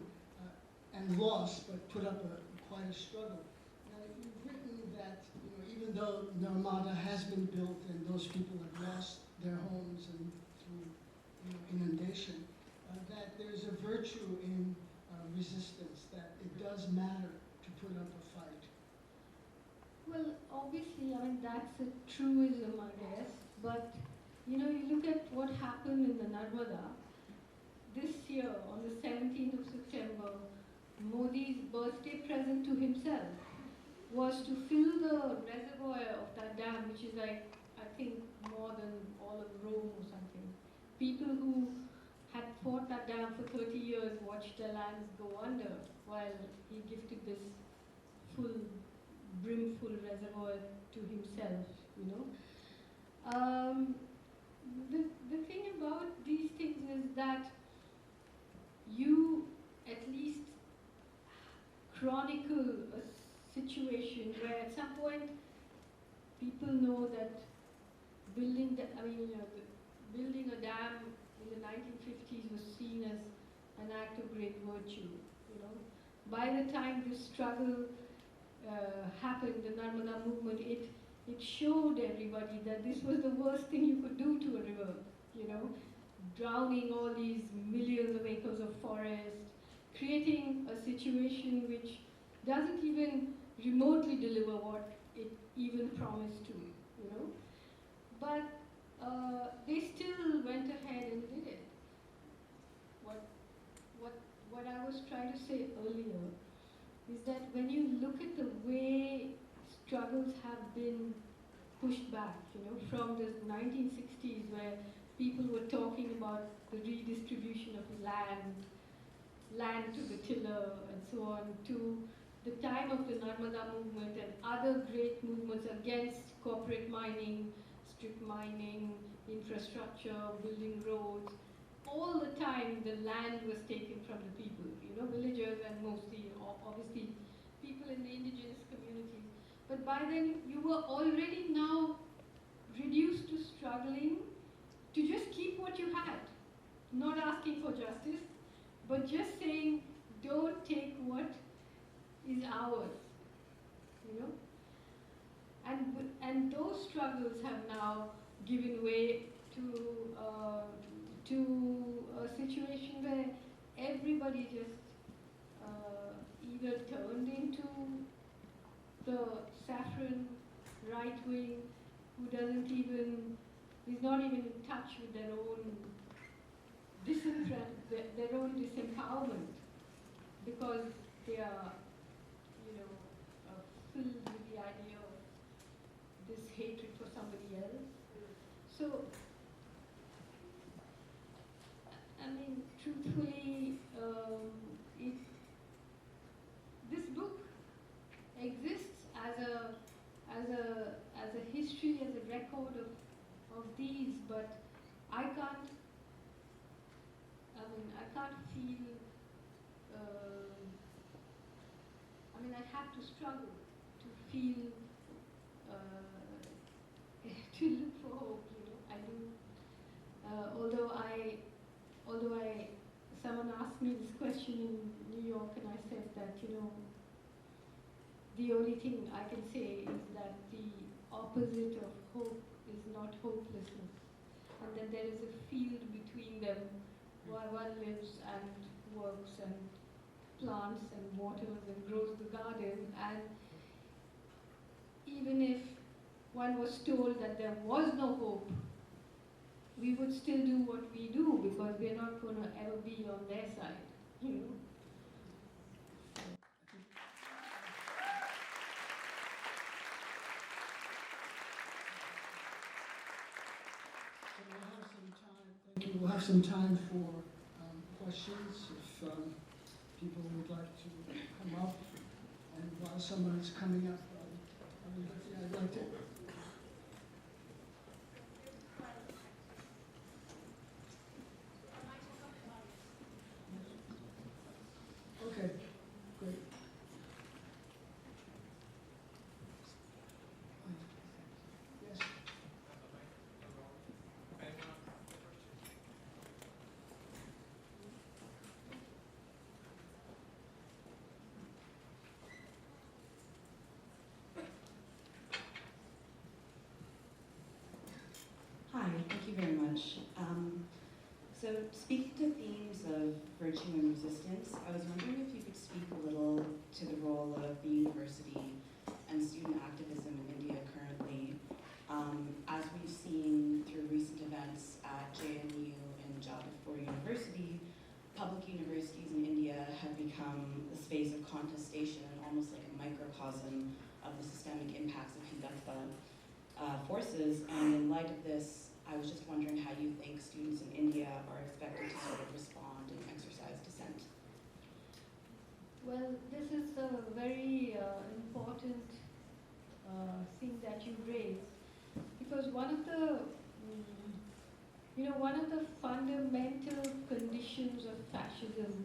and lost, but put up quite a struggle. Now, you've written that even though Narmada has been built and those people have lost their homes and through inundation, that there's a virtue in resistance, that it does matter to put up a fight. Well, obviously, I mean, that's a truism, I guess. But, you look at what happened in the Narmada. This year, on the 17th of September, Modi's birthday present to himself was to fill the reservoir of that dam, which is like, I think, more than all of Rome or something. People who had fought that dam for 30 years watched their lands go under while he gifted this brimful reservoir to himself, The thing about these things is that you at least chronicle a situation where at some point people know that building a dam in the 1950s was seen as an act of great virtue. By the time this struggle happened, the Narmada movement, it showed everybody that this was the worst thing you could do to a river. Drowning all these millions of acres of forest, creating a situation which doesn't even remotely deliver what it even promised to. But they still went ahead and did it. What I was trying to say earlier is that when you look at the way struggles have been pushed back, from the 1960s, where people were talking about the redistribution of land to the tiller and so on, to the time of the Narmada movement and other great movements against corporate mining, strip mining, infrastructure, building roads. All the time the land was taken from the people, villagers and mostly, obviously, people in the indigenous communities. But by then you were already now reduced to struggling to just keep what you had, not asking for justice, but just saying, don't take what is ours, And those struggles have now given way to a situation where everybody just either turned into the saffron right wing, who is not even in touch with their own disempowerment, because they are, filled with the idea of this hatred for somebody else. So, I mean, truthfully, this book exists as a history, as a record of these, but I can't feel. I have to struggle to feel, to look for hope. I do. Someone asked me this question in New York, and I said that the only thing I can say is that the opposite of hope is not hopelessness, and that there is a field between them where one lives and works and plants and waters and grows the garden. And even if one was told that there was no hope, we would still do what we do, because we're not going to ever be on their side, have some time for questions, if people would like to come up. And while someone is coming up, I'd like to. Okay, great. Yes. Hi, thank you very much. So speaking to themes of virtue and resistance, I was wondering if you could speak a little to the role of the university and student activism in India currently. As we've seen through recent events at JNU and Jadavpur University, public universities in India have become a space of contestation and almost like a microcosm of the systemic impacts of Hindutva forces, and in light of this, I was just wondering how you think students in India are expected to sort of respond and exercise dissent. Well, this is a very important thing that you raised, because one of the one of the fundamental conditions of fascism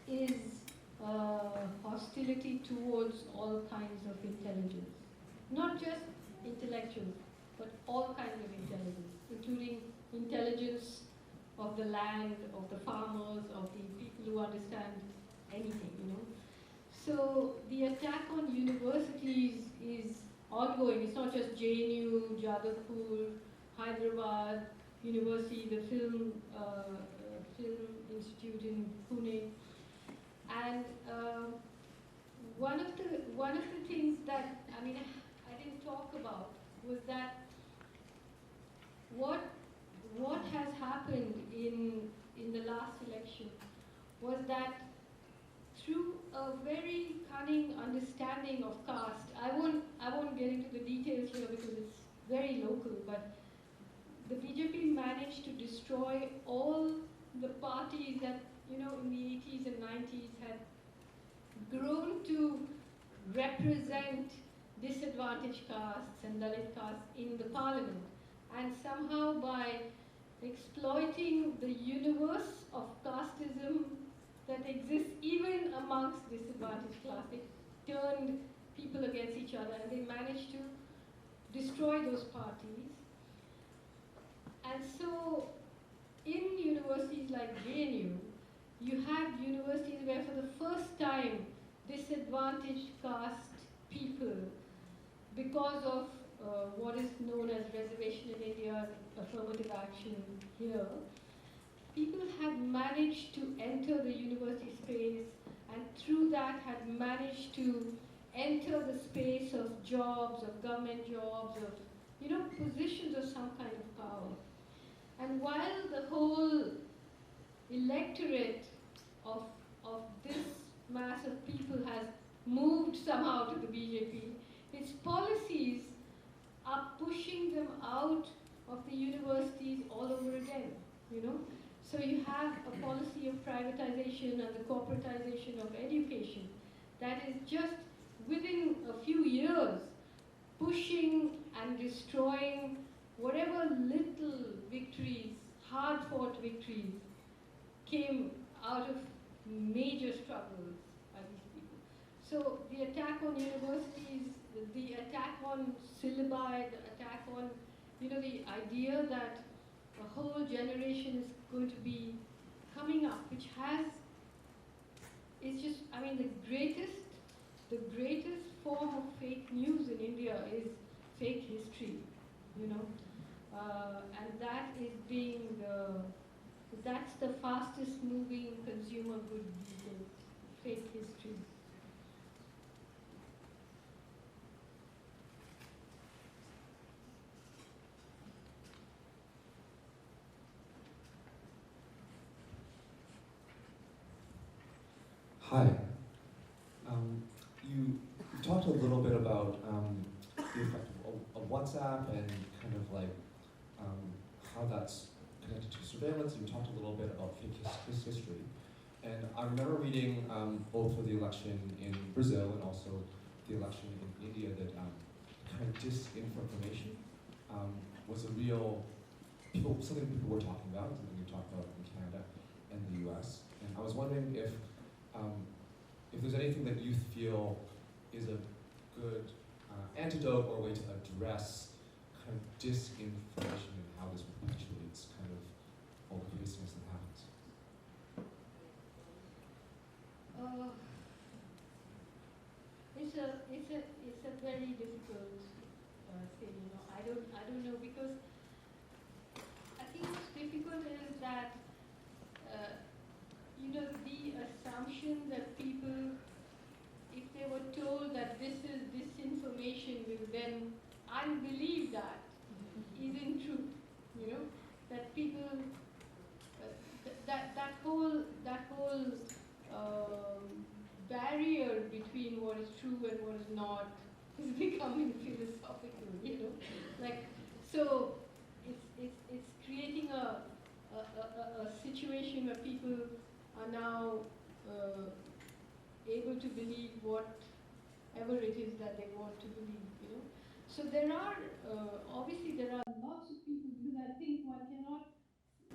is hostility towards all kinds of intelligence, not just intellectuals, but all kinds of intelligence, including intelligence of the land, of the farmers, of the people who understand anything, So the attack on universities is ongoing. It's not just JNU, Jadavpur, Hyderabad University, the film institute in Pune, and one of the things that I didn't talk about was that what has happened in the last election was that through a very cunning understanding of caste, I won't get into the details here because it's very local, but the BJP managed to destroy all the parties that in the 80s and 90s had grown to represent disadvantaged castes and Dalit castes in the parliament, and somehow by exploiting the universe of casteism that exists even amongst disadvantaged classes, they turned people against each other, and they managed to destroy those parties. And so in universities like JNU, you had universities where for the first time disadvantaged caste people, because of what is known as reservation in India, affirmative action here, people had managed to enter the university space, and through that had managed to enter the space of jobs, of government jobs, of positions of some kind of power. And while the whole electorate of this mass of people has moved somehow to the BJP, its policies are pushing them out of the universities all over again, So you have a policy of privatization and the corporatization of education that is just within a few years pushing and destroying whatever little victories, hard-fought victories, came out of major struggles by these people. So the attack on universities, the attack on syllabi, the attack on, the idea that a whole generation is going to be coming up, which is just, the greatest form of fake news in India is fake history, and that is that's the fastest moving consumer good these days, fake history. Hi. You talked a little bit about the effect of WhatsApp and kind of like how that's connected to surveillance. You talked a little bit about fake history. And I remember reading both for the election in Brazil and also the election in India that kind of disinformation was a real, something people were talking about, something we talked about in Canada and the US. And I was wondering if there's anything that you feel is a good antidote or way to address kind of disinformation and how this perpetuates kind of all the craziness that happens. It's a very difficult thing, you know. I don't know, because I think what's difficult is that you know, the assumption that people, if they were told that this is disinformation, will then unbelieve that isn't true. You know, that people that whole barrier between what is true and what is not is becoming philosophical. You know, like, so it's creating a situation where people are now able to believe whatever it is that they want to believe, you know. So there are, obviously there are lots of people, because I think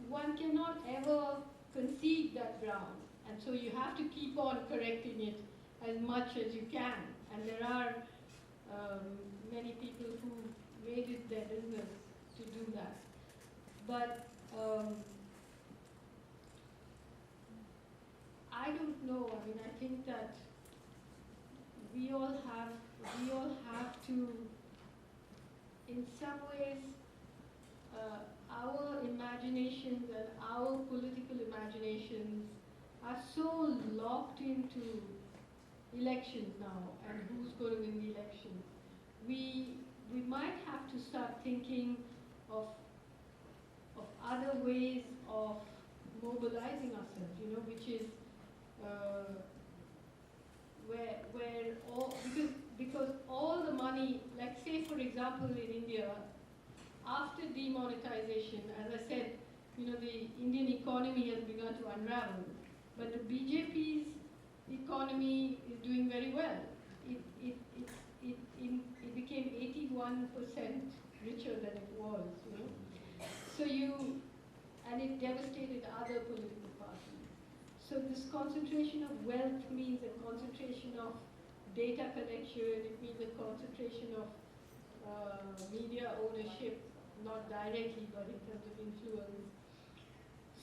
one cannot ever concede that ground. And so you have to keep on correcting it as much as you can. And there are many people who made it their business to do that. But I don't know. I mean, I think that we all have to, in some ways, our imaginations and our political imaginations are so locked into elections now and who's going to win the election. We might have to start thinking of other ways of mobilizing ourselves, you know, which is where all, because all the money, like say for example in India, after demonetization, as I said, you know, the Indian economy has begun to unravel, but the BJP's economy is doing very well. It became 81% richer than it was, you know. So and it devastated other political parties. So this concentration of wealth means a concentration of data collection, it means a concentration of media ownership, not directly, but in terms of influence.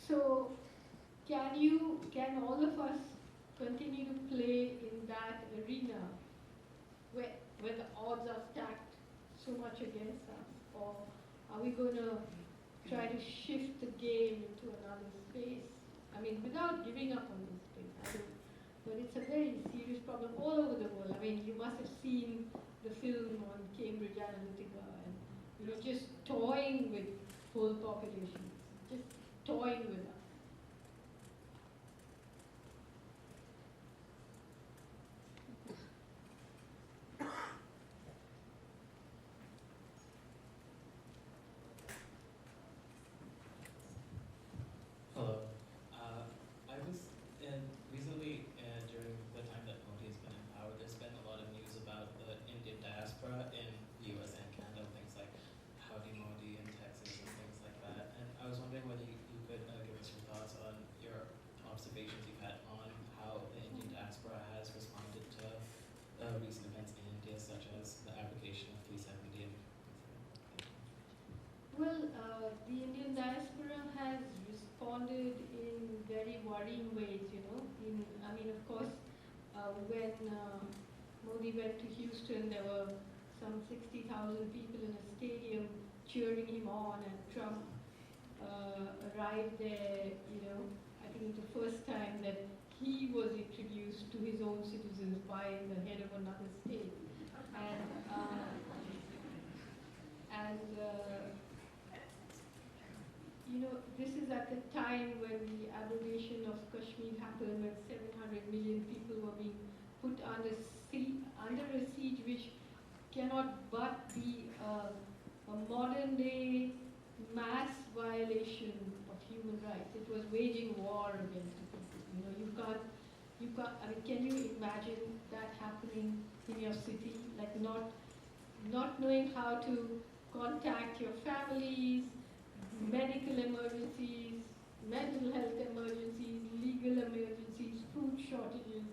So can all of us continue to play in that arena where the odds are stacked so much against us? Or are we going to try to shift the game into another space? I mean, without giving up on this thing. But it's a very serious problem all over the world. I mean, you must have seen the film on Cambridge Analytica and, you know, just toying with whole populations, just toying with us. Hello. I was recently during the time that Modi has been in power, there's been a lot of news about the Indian diaspora in the US and Canada, things like Howdy Modi in Texas and things like that. And I was wondering whether you could give us your thoughts on your observations you've had on how the Indian diaspora has responded to recent events in India, such as the abrogation of 370 and things like that. Well, the Indian diaspora has responded in very worrying ways, you know. I mean, of course, when Modi went to Houston, there were some 60,000 people in a stadium cheering him on, and Trump arrived there, you know. I think it was the first time that he was introduced to his own citizens by the head of another state. You know, this is at the time when the abrogation of Kashmir happened, when 700 million people were being put under a siege, which cannot but be a modern day mass violation of human rights. It was waging war against the people. You know, I mean, can you imagine that happening in your city? Like not knowing how to contact your families, medical emergencies, mental health emergencies, legal emergencies, food shortages.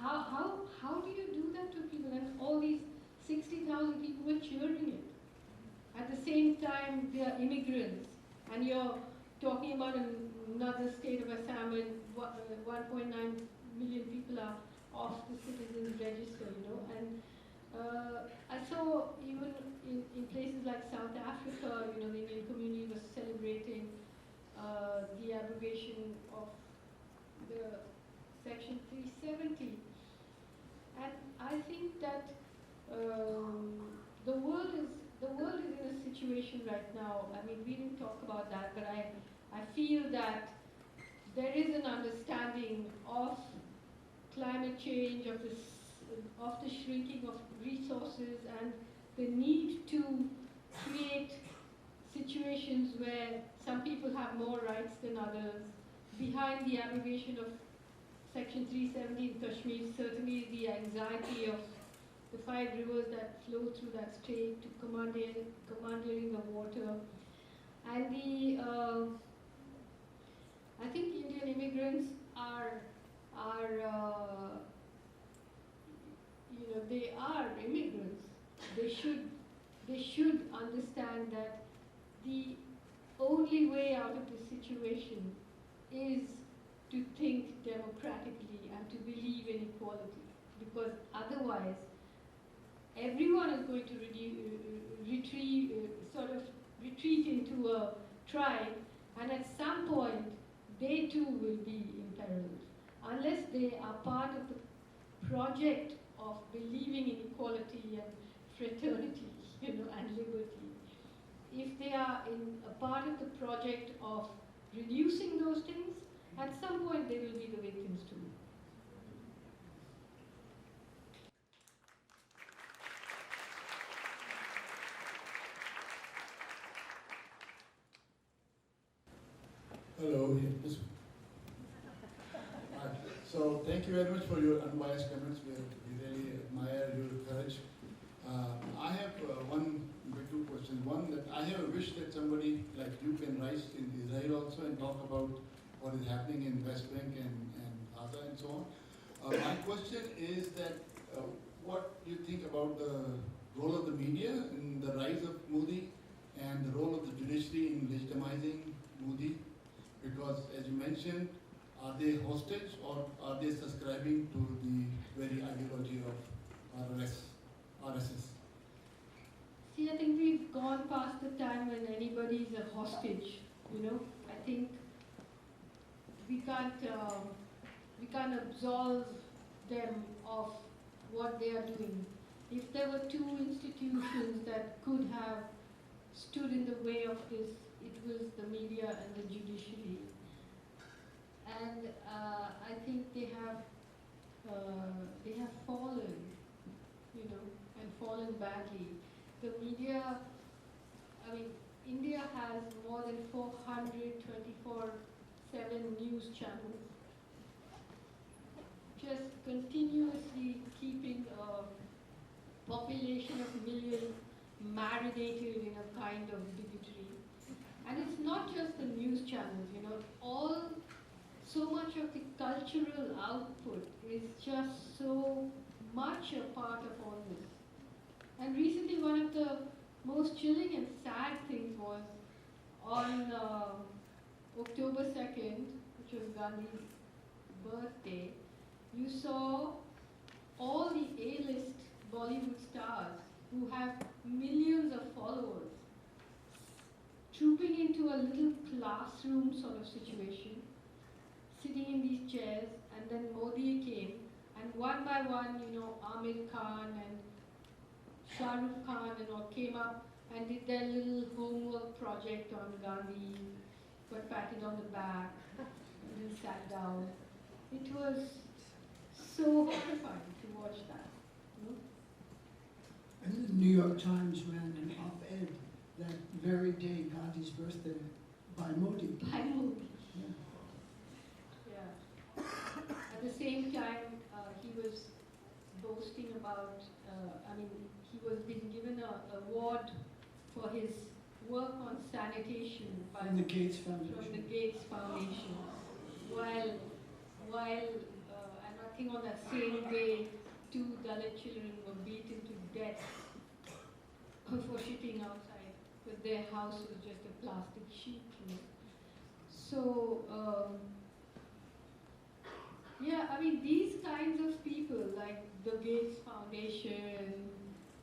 How do you do that to people? And all these 60,000 people were cheering it. At the same time, they are immigrants, and you're talking about another state of Assam where 1.9 million people are off the citizens register, you know. And I saw even in places like South Africa, you know, the Indian community was celebrating the abrogation of the Section 370. And I think that the world is in a situation right now. I mean, we didn't talk about that, but I feel that there is an understanding of climate change, of the shrinking of resources, and the need to create situations where some people have more rights than others. Behind the abrogation of Section 370 in Kashmir, certainly the anxiety of the 5 rivers that flow through that state to commandeering the water. And I think Indian immigrants are you know, they are immigrants. They should understand that the only way out of this situation is to think democratically and to believe in equality, because otherwise everyone is going to retreat into a tribe, and at some point they too will be imperiled unless they are part of the project of believing in equality and fraternity, you know, and liberty. If they are in a part of the project of reducing those things, at some point they will be the victims too. Hello. Yes. Hi. So thank you very much for your unbiased comments. We really admire your courage. I have two questions. One, that I have a wish that somebody like you can rise in Israel also and talk about what is happening in West Bank and Gaza and so on. My question is that what you think about the role of the media in the rise of Modi and the role of the judiciary in legitimizing Modi? Because as you mentioned, are they hostage or are they subscribing to the very ideology of RSS? See, I think we've gone past the time when anybody's a hostage, you know. I think we can't absolve them of what they are doing. If there were two institutions that could have stood in the way of this, it was the media and the judiciary. And I think they have fallen, you know, and fallen badly. The media, I mean, India has more than 424/7 news channels, just continuously keeping a population of millions marinated in a kind of bigotry. And it's not just the news channels, you know, so much of the cultural output is just so much a part of all this. And recently one of the most chilling and sad things was on October 2nd, which was Gandhi's birthday, you saw all the A-list Bollywood stars who have millions of followers trooping into a little classroom sort of situation, sitting in these chairs, and then Modi came, and one by one, you know, Amir Khan and Shah Rukh Khan and all came up and did their little homework project on Gandhi, got patted on the back, and then sat down. It was so horrifying to watch that. You know? And the New York Times ran an op-ed that very day, Gandhi's birthday, By Modi. by Modi. Yeah. Yeah. At the same time, he was boasting about, he was being given an award for his work on sanitation From the Gates from the Foundation. Gates Foundation. While and I think on that same day, 2 Dalit children were beaten to death for shitting outside, but their house was just a plastic sheet. You know. So, yeah, I mean, these kinds of people, like the Gates Foundation,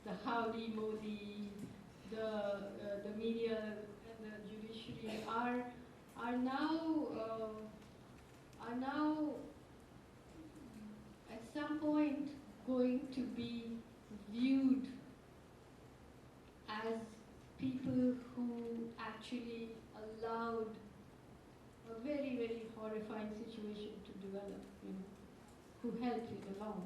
the Howdy Modi, the media and the judiciary are now at some point going to be viewed as people who actually allowed a very, very horrifying situation to develop, you know, who helped it along.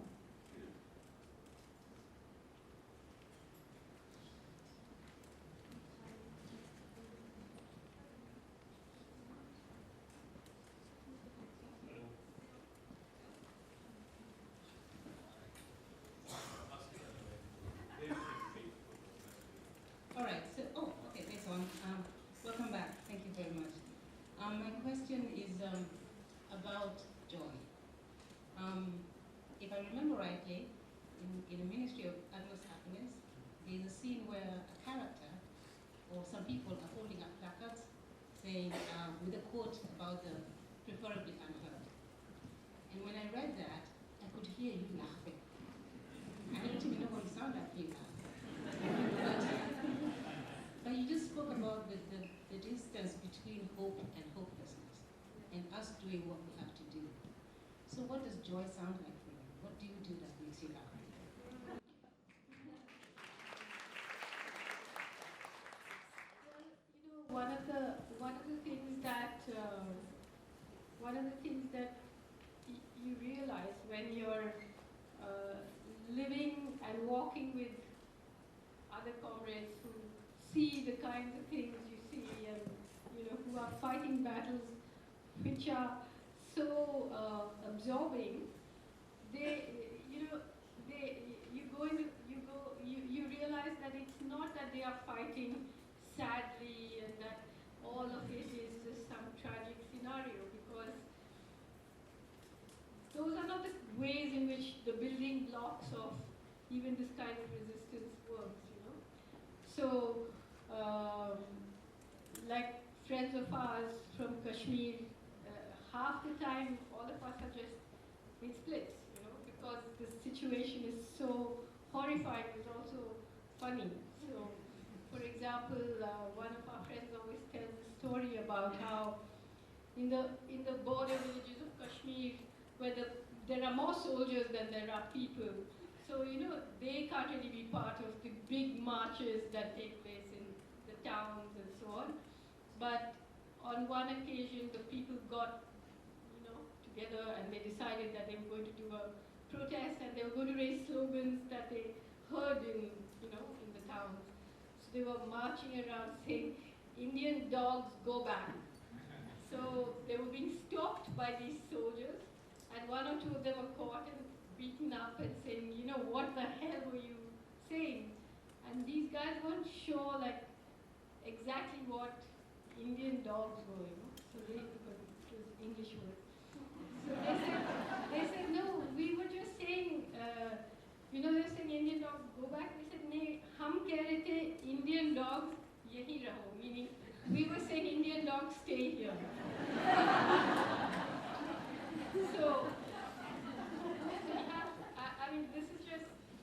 All right, so, okay, thanks on. Welcome back, thank you very much. My question is about joy. If I remember rightly, in the Ministry of Utmost Happiness, there's a scene where a character, or some people are holding up placards saying, with a quote about the preferably unheard. And when I read that, I could hear you laughing. I don't even know what you sound like you laugh. But you just spoke about the distance between hope and hopelessness, and us doing what we have to do. So what does joy sound like for you? What do you do that makes you laugh? Well, you know, one of the things that you realize when you're living and walking with other comrades who see the kinds of things you see, and you know, who are fighting battles which are so absorbing, you realize that it's not that they are fighting sadly and that all of it is just some tragic scenario, because those are not the ways in which the building blocks of even this kind of resistance works, you know. So, like friends of ours from Kashmir, half the time all of us are just in splits, you know, because the situation is so horrifying, it's also funny. So, for example, one of our friends always tells a story about how in the border villages of Kashmir, where there are more soldiers than there are people, so you know they can't really be part of the big marches that take place in the towns and so on. But on one occasion, the people got, you know, together and they decided that they were going to do a protest and they were going to raise slogans that they heard in the towns. So they were marching around saying, "Indian dogs, go back." So they were being stopped by these soldiers, and one or two of them were caught and beaten up and saying, you know, what the hell were you saying? And these guys weren't sure, like, exactly what Indian dogs were, you know, so because it was English word. So they said, no, we were just saying, they were saying Indian dogs, go back. We said, no, hum keh rahe the Indian dogs yahi raho, meaning we were saying Indian dogs stay here. So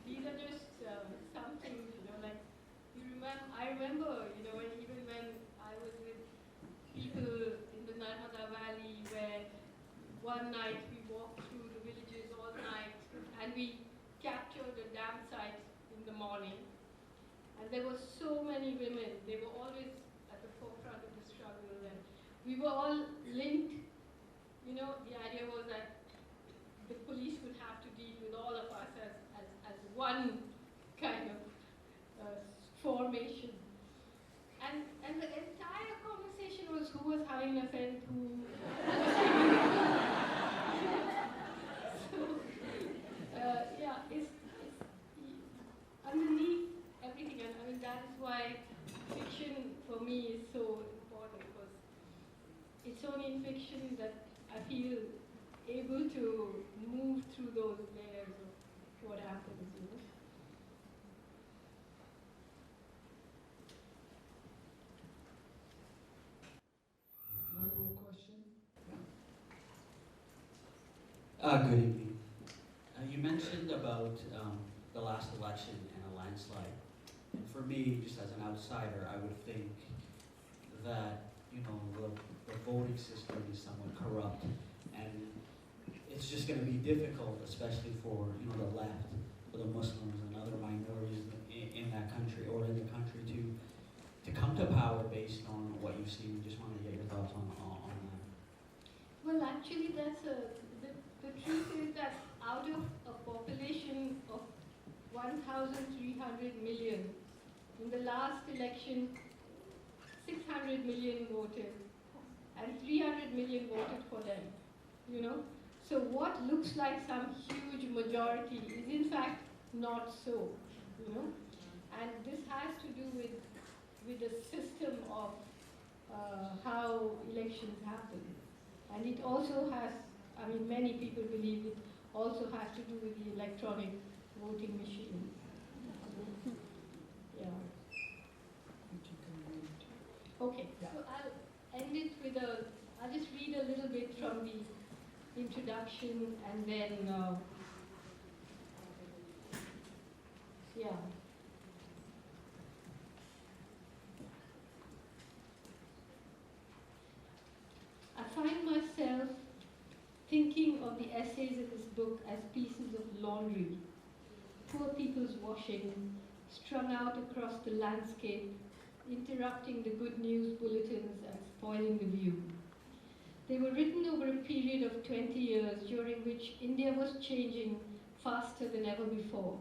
these are just some things, you know, like, I remember, you know, even when I was with people in the Narmada Valley, where one night we walked through the villages all night, and we captured a dam site in the morning, and there were so many women, they were always at the forefront of the struggle, and we were all linked. You know, the idea was that the police would have to deal with all of us as one kind of formation. And the entire conversation was who was find a friend who so, yeah, it's underneath everything, and I mean that is why fiction for me is so important, because it's only in fiction that I feel able to move through those layers of what happens, you know. One more question? Good evening. You mentioned about the last election and a landslide. And for me, just as an outsider, I would think that, you know, the voting system is somewhat corrupt. And it's just going to be difficult, especially for, you know, the left, for the Muslims and other minorities in that country or in the country to come to power based on what you've seen. Just want to get your thoughts on that. Well, actually, the truth is that out of a population of 1,300 million, in the last election, 600 million voted, and 300 million voted for them, you know. So what looks like some huge majority is in fact not so, you know. And this has to do with the system of how elections happen. And it also has, I mean, many people believe it also has to do with the electronic voting machine. Yeah. Okay, so I'll end it with I'll just read a little bit from the introduction and then, yeah. I find myself thinking of the essays in this book as pieces of laundry, poor people's washing, strung out across the landscape, interrupting the good news bulletins and spoiling the view. They were written over a period of 20 years during which India was changing faster than ever before.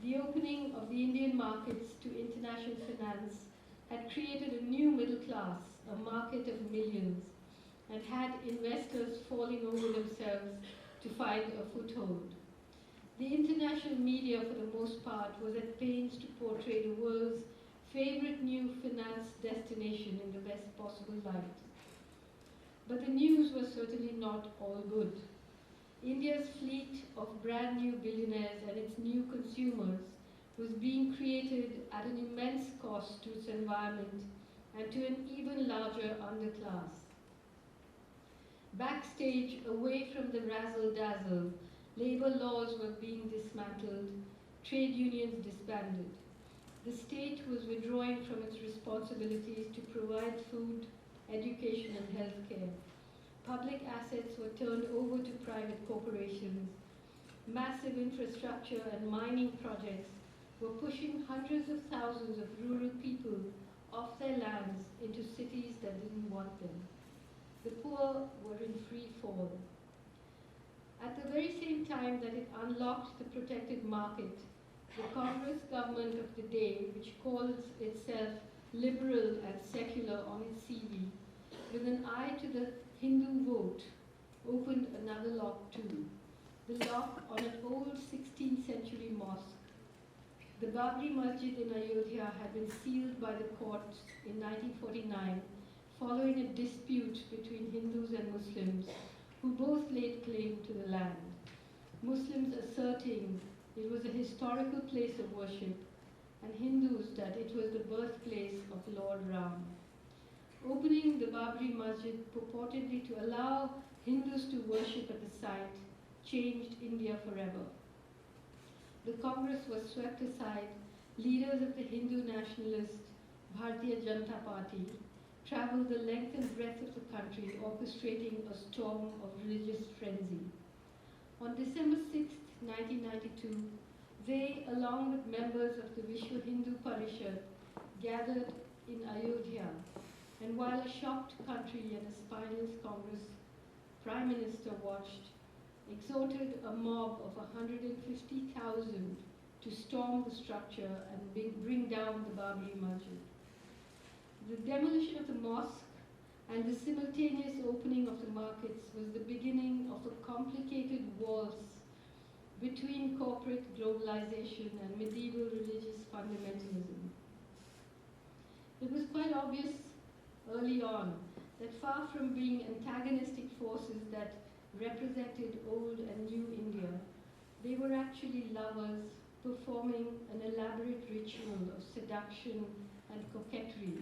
The opening of the Indian markets to international finance had created a new middle class, a market of millions, and had investors falling over themselves to find a foothold. The international media, for the most part, was at pains to portray the world's favorite new finance destination in the best possible light. But the news was certainly not all good. India's fleet of brand new billionaires and its new consumers was being created at an immense cost to its environment and to an even larger underclass. Backstage, away from the razzle-dazzle, labor laws were being dismantled, trade unions disbanded. The state was withdrawing from its responsibilities to provide food, education and healthcare. Public assets were turned over to private corporations. Massive infrastructure and mining projects were pushing hundreds of thousands of rural people off their lands into cities that didn't want them. The poor were in free fall. At the very same time that it unlocked the protected market, the Congress government of the day, which calls itself liberal and secular on its CV, with an eye to the Hindu vote, opened another lock too. The lock on an old 16th century mosque. The Babri Masjid in Ayodhya had been sealed by the court in 1949 following a dispute between Hindus and Muslims who both laid claim to the land. Muslims asserting it was a historical place of worship, and Hindus that it was the birthplace of Lord Ram. Opening the Babri Masjid purportedly to allow Hindus to worship at the site changed India forever. The Congress was swept aside. Leaders of the Hindu nationalist Bharatiya Janata Party traveled the length and breadth of the country, orchestrating a storm of religious frenzy. On December 6, 1992, they, along with members of the Vishwa Hindu Parishad, gathered in Ayodhya, and while a shocked country and a spineless Congress Prime Minister watched, exhorted a mob of 150,000 to storm the structure and bring down the Babri Masjid. The demolition of the mosque and the simultaneous opening of the markets was the beginning of a complicated waltz between corporate globalization and medieval religious fundamentalism. It was quite obvious early on that far from being antagonistic forces that represented old and new India, they were actually lovers performing an elaborate ritual of seduction and coquetry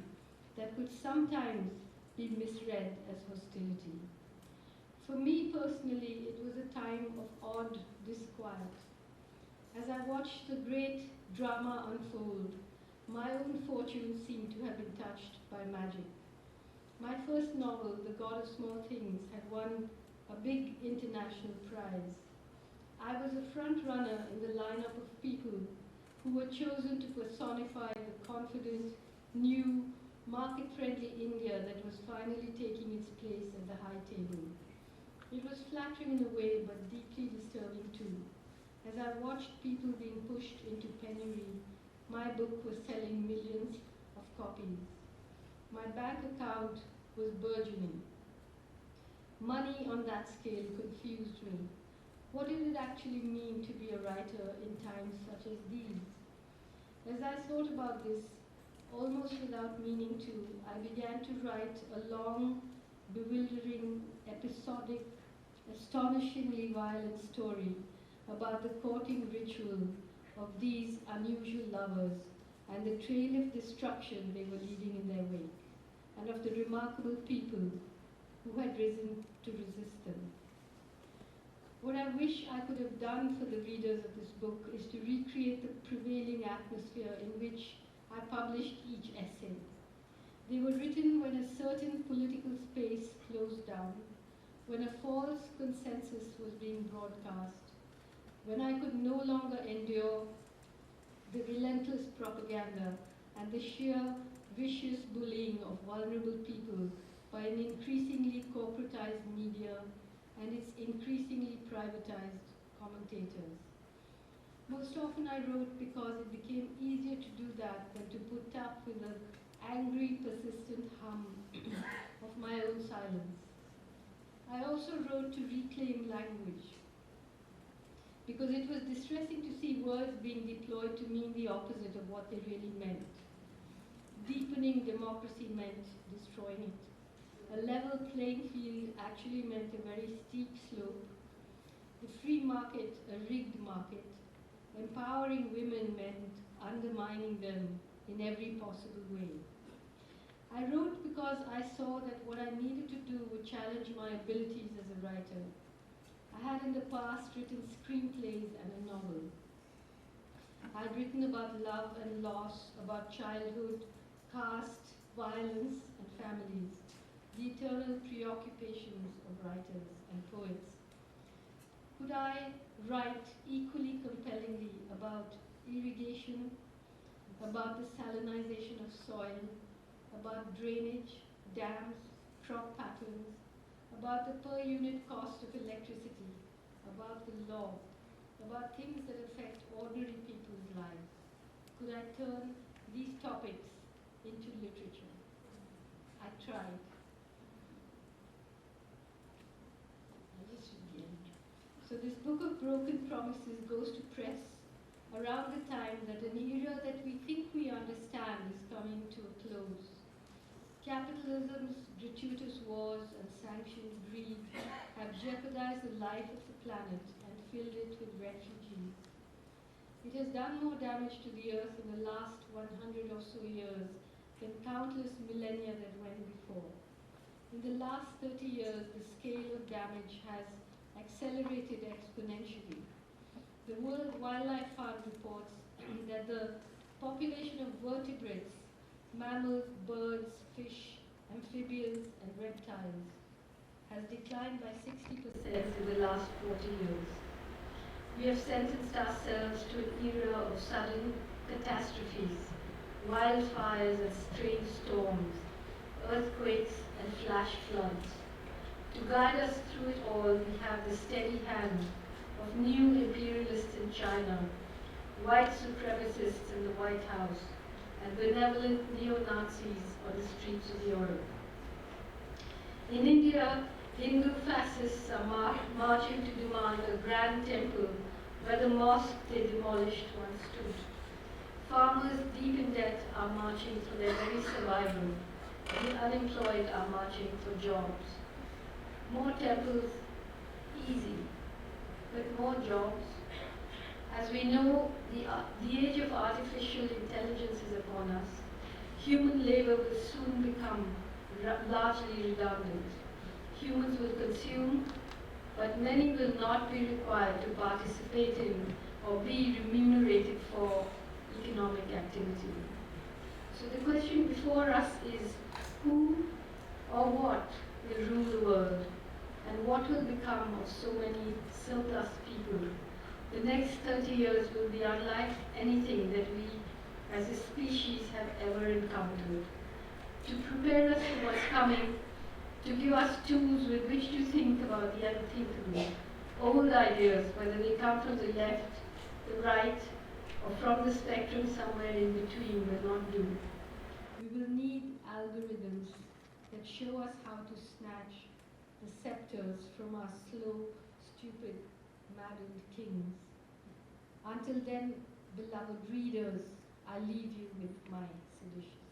that could sometimes be misread as hostility. For me personally, it was a time of odd disquiet. As I watched the great drama unfold, my own fortune seemed to have been touched by magic. My first novel, The God of Small Things, had won a big international prize. I was a front runner in the lineup of people who were chosen to personify the confident, new, market-friendly India that was finally taking its place at the high table. It was flattering in a way, but deeply disturbing too. As I watched people being pushed into penury, my book was selling millions of copies. My bank account was burgeoning. Money on that scale confused me. What did it actually mean to be a writer in times such as these? As I thought about this, almost without meaning to, I began to write a long, bewildering, episodic, astonishingly violent story about the courting ritual of these unusual lovers and the trail of destruction they were leaving in their wake, and of the remarkable people who had risen to resist them. What I wish I could have done for the readers of this book is to recreate the prevailing atmosphere in which I published each essay. They were written when a certain political space closed down, when a false consensus was being broadcast, when I could no longer endure the relentless propaganda and the sheer vicious bullying of vulnerable people by an increasingly corporatized media and its increasingly privatized commentators. Most often I wrote because it became easier to do that than to put up with the angry, persistent hum of my own silence. I also wrote to reclaim language, because it was distressing to see words being deployed to mean the opposite of what they really meant. Deepening democracy meant destroying it. A level playing field actually meant a very steep slope. The free market, a rigged market. Empowering women meant undermining them in every possible way. I wrote because I saw that what I needed to do would challenge my abilities as a writer. I had in the past written screenplays and a novel. I had written about love and loss, about childhood, caste, violence, and families, the eternal preoccupations of writers and poets. Could I write equally compellingly about irrigation, about the salinization of soil, about drainage, dams, crop patterns, about the per unit cost of electricity, about the law, about things that affect ordinary people's lives? Could I turn these topics into literature? I tried. So this book of broken promises goes to press around the time that an era that we think we understand is coming to a close. Capitalism's gratuitous wars and sanctioned greed have jeopardized the life of the planet and filled it with refugees. It has done more damage to the earth in the last 100 or so years than countless millennia that went before. In the last 30 years, the scale of damage has accelerated exponentially. The World Wildlife Fund reports that the population of vertebrates, mammals, birds, fish, amphibians, and reptiles has declined by 60% in the last 40 years. We have sentenced ourselves to an era of sudden catastrophes, wildfires and strange storms, earthquakes and flash floods. To guide us through it all, we have the steady hand of new imperialists in China, white supremacists in the White House, and benevolent neo-Nazis on the streets of Europe. In India, Hindu fascists are marching to demand a grand temple where the mosque they demolished once stood. Farmers deep in debt are marching for their very survival. The unemployed are marching for jobs. More temples, easy, but more jobs. As we know, the age of artificial intelligence is upon us. Human labor will soon become largely redundant. Humans will consume, but many will not be required to participate in or be remunerated for economic activity. So the question before us is who or what will rule the world, and what will become of so many surplus people? The next 30 years will be unlike anything that we as a species have ever encountered. To prepare us for what's coming, to give us tools with which to think about the unthinkable, old ideas, whether they come from the left, the right, or from the spectrum somewhere in between, will not do. We will need algorithms that show us how to snatch the scepters from our slow, stupid, maddened kings. Until then, beloved readers, I leave you with my sedition.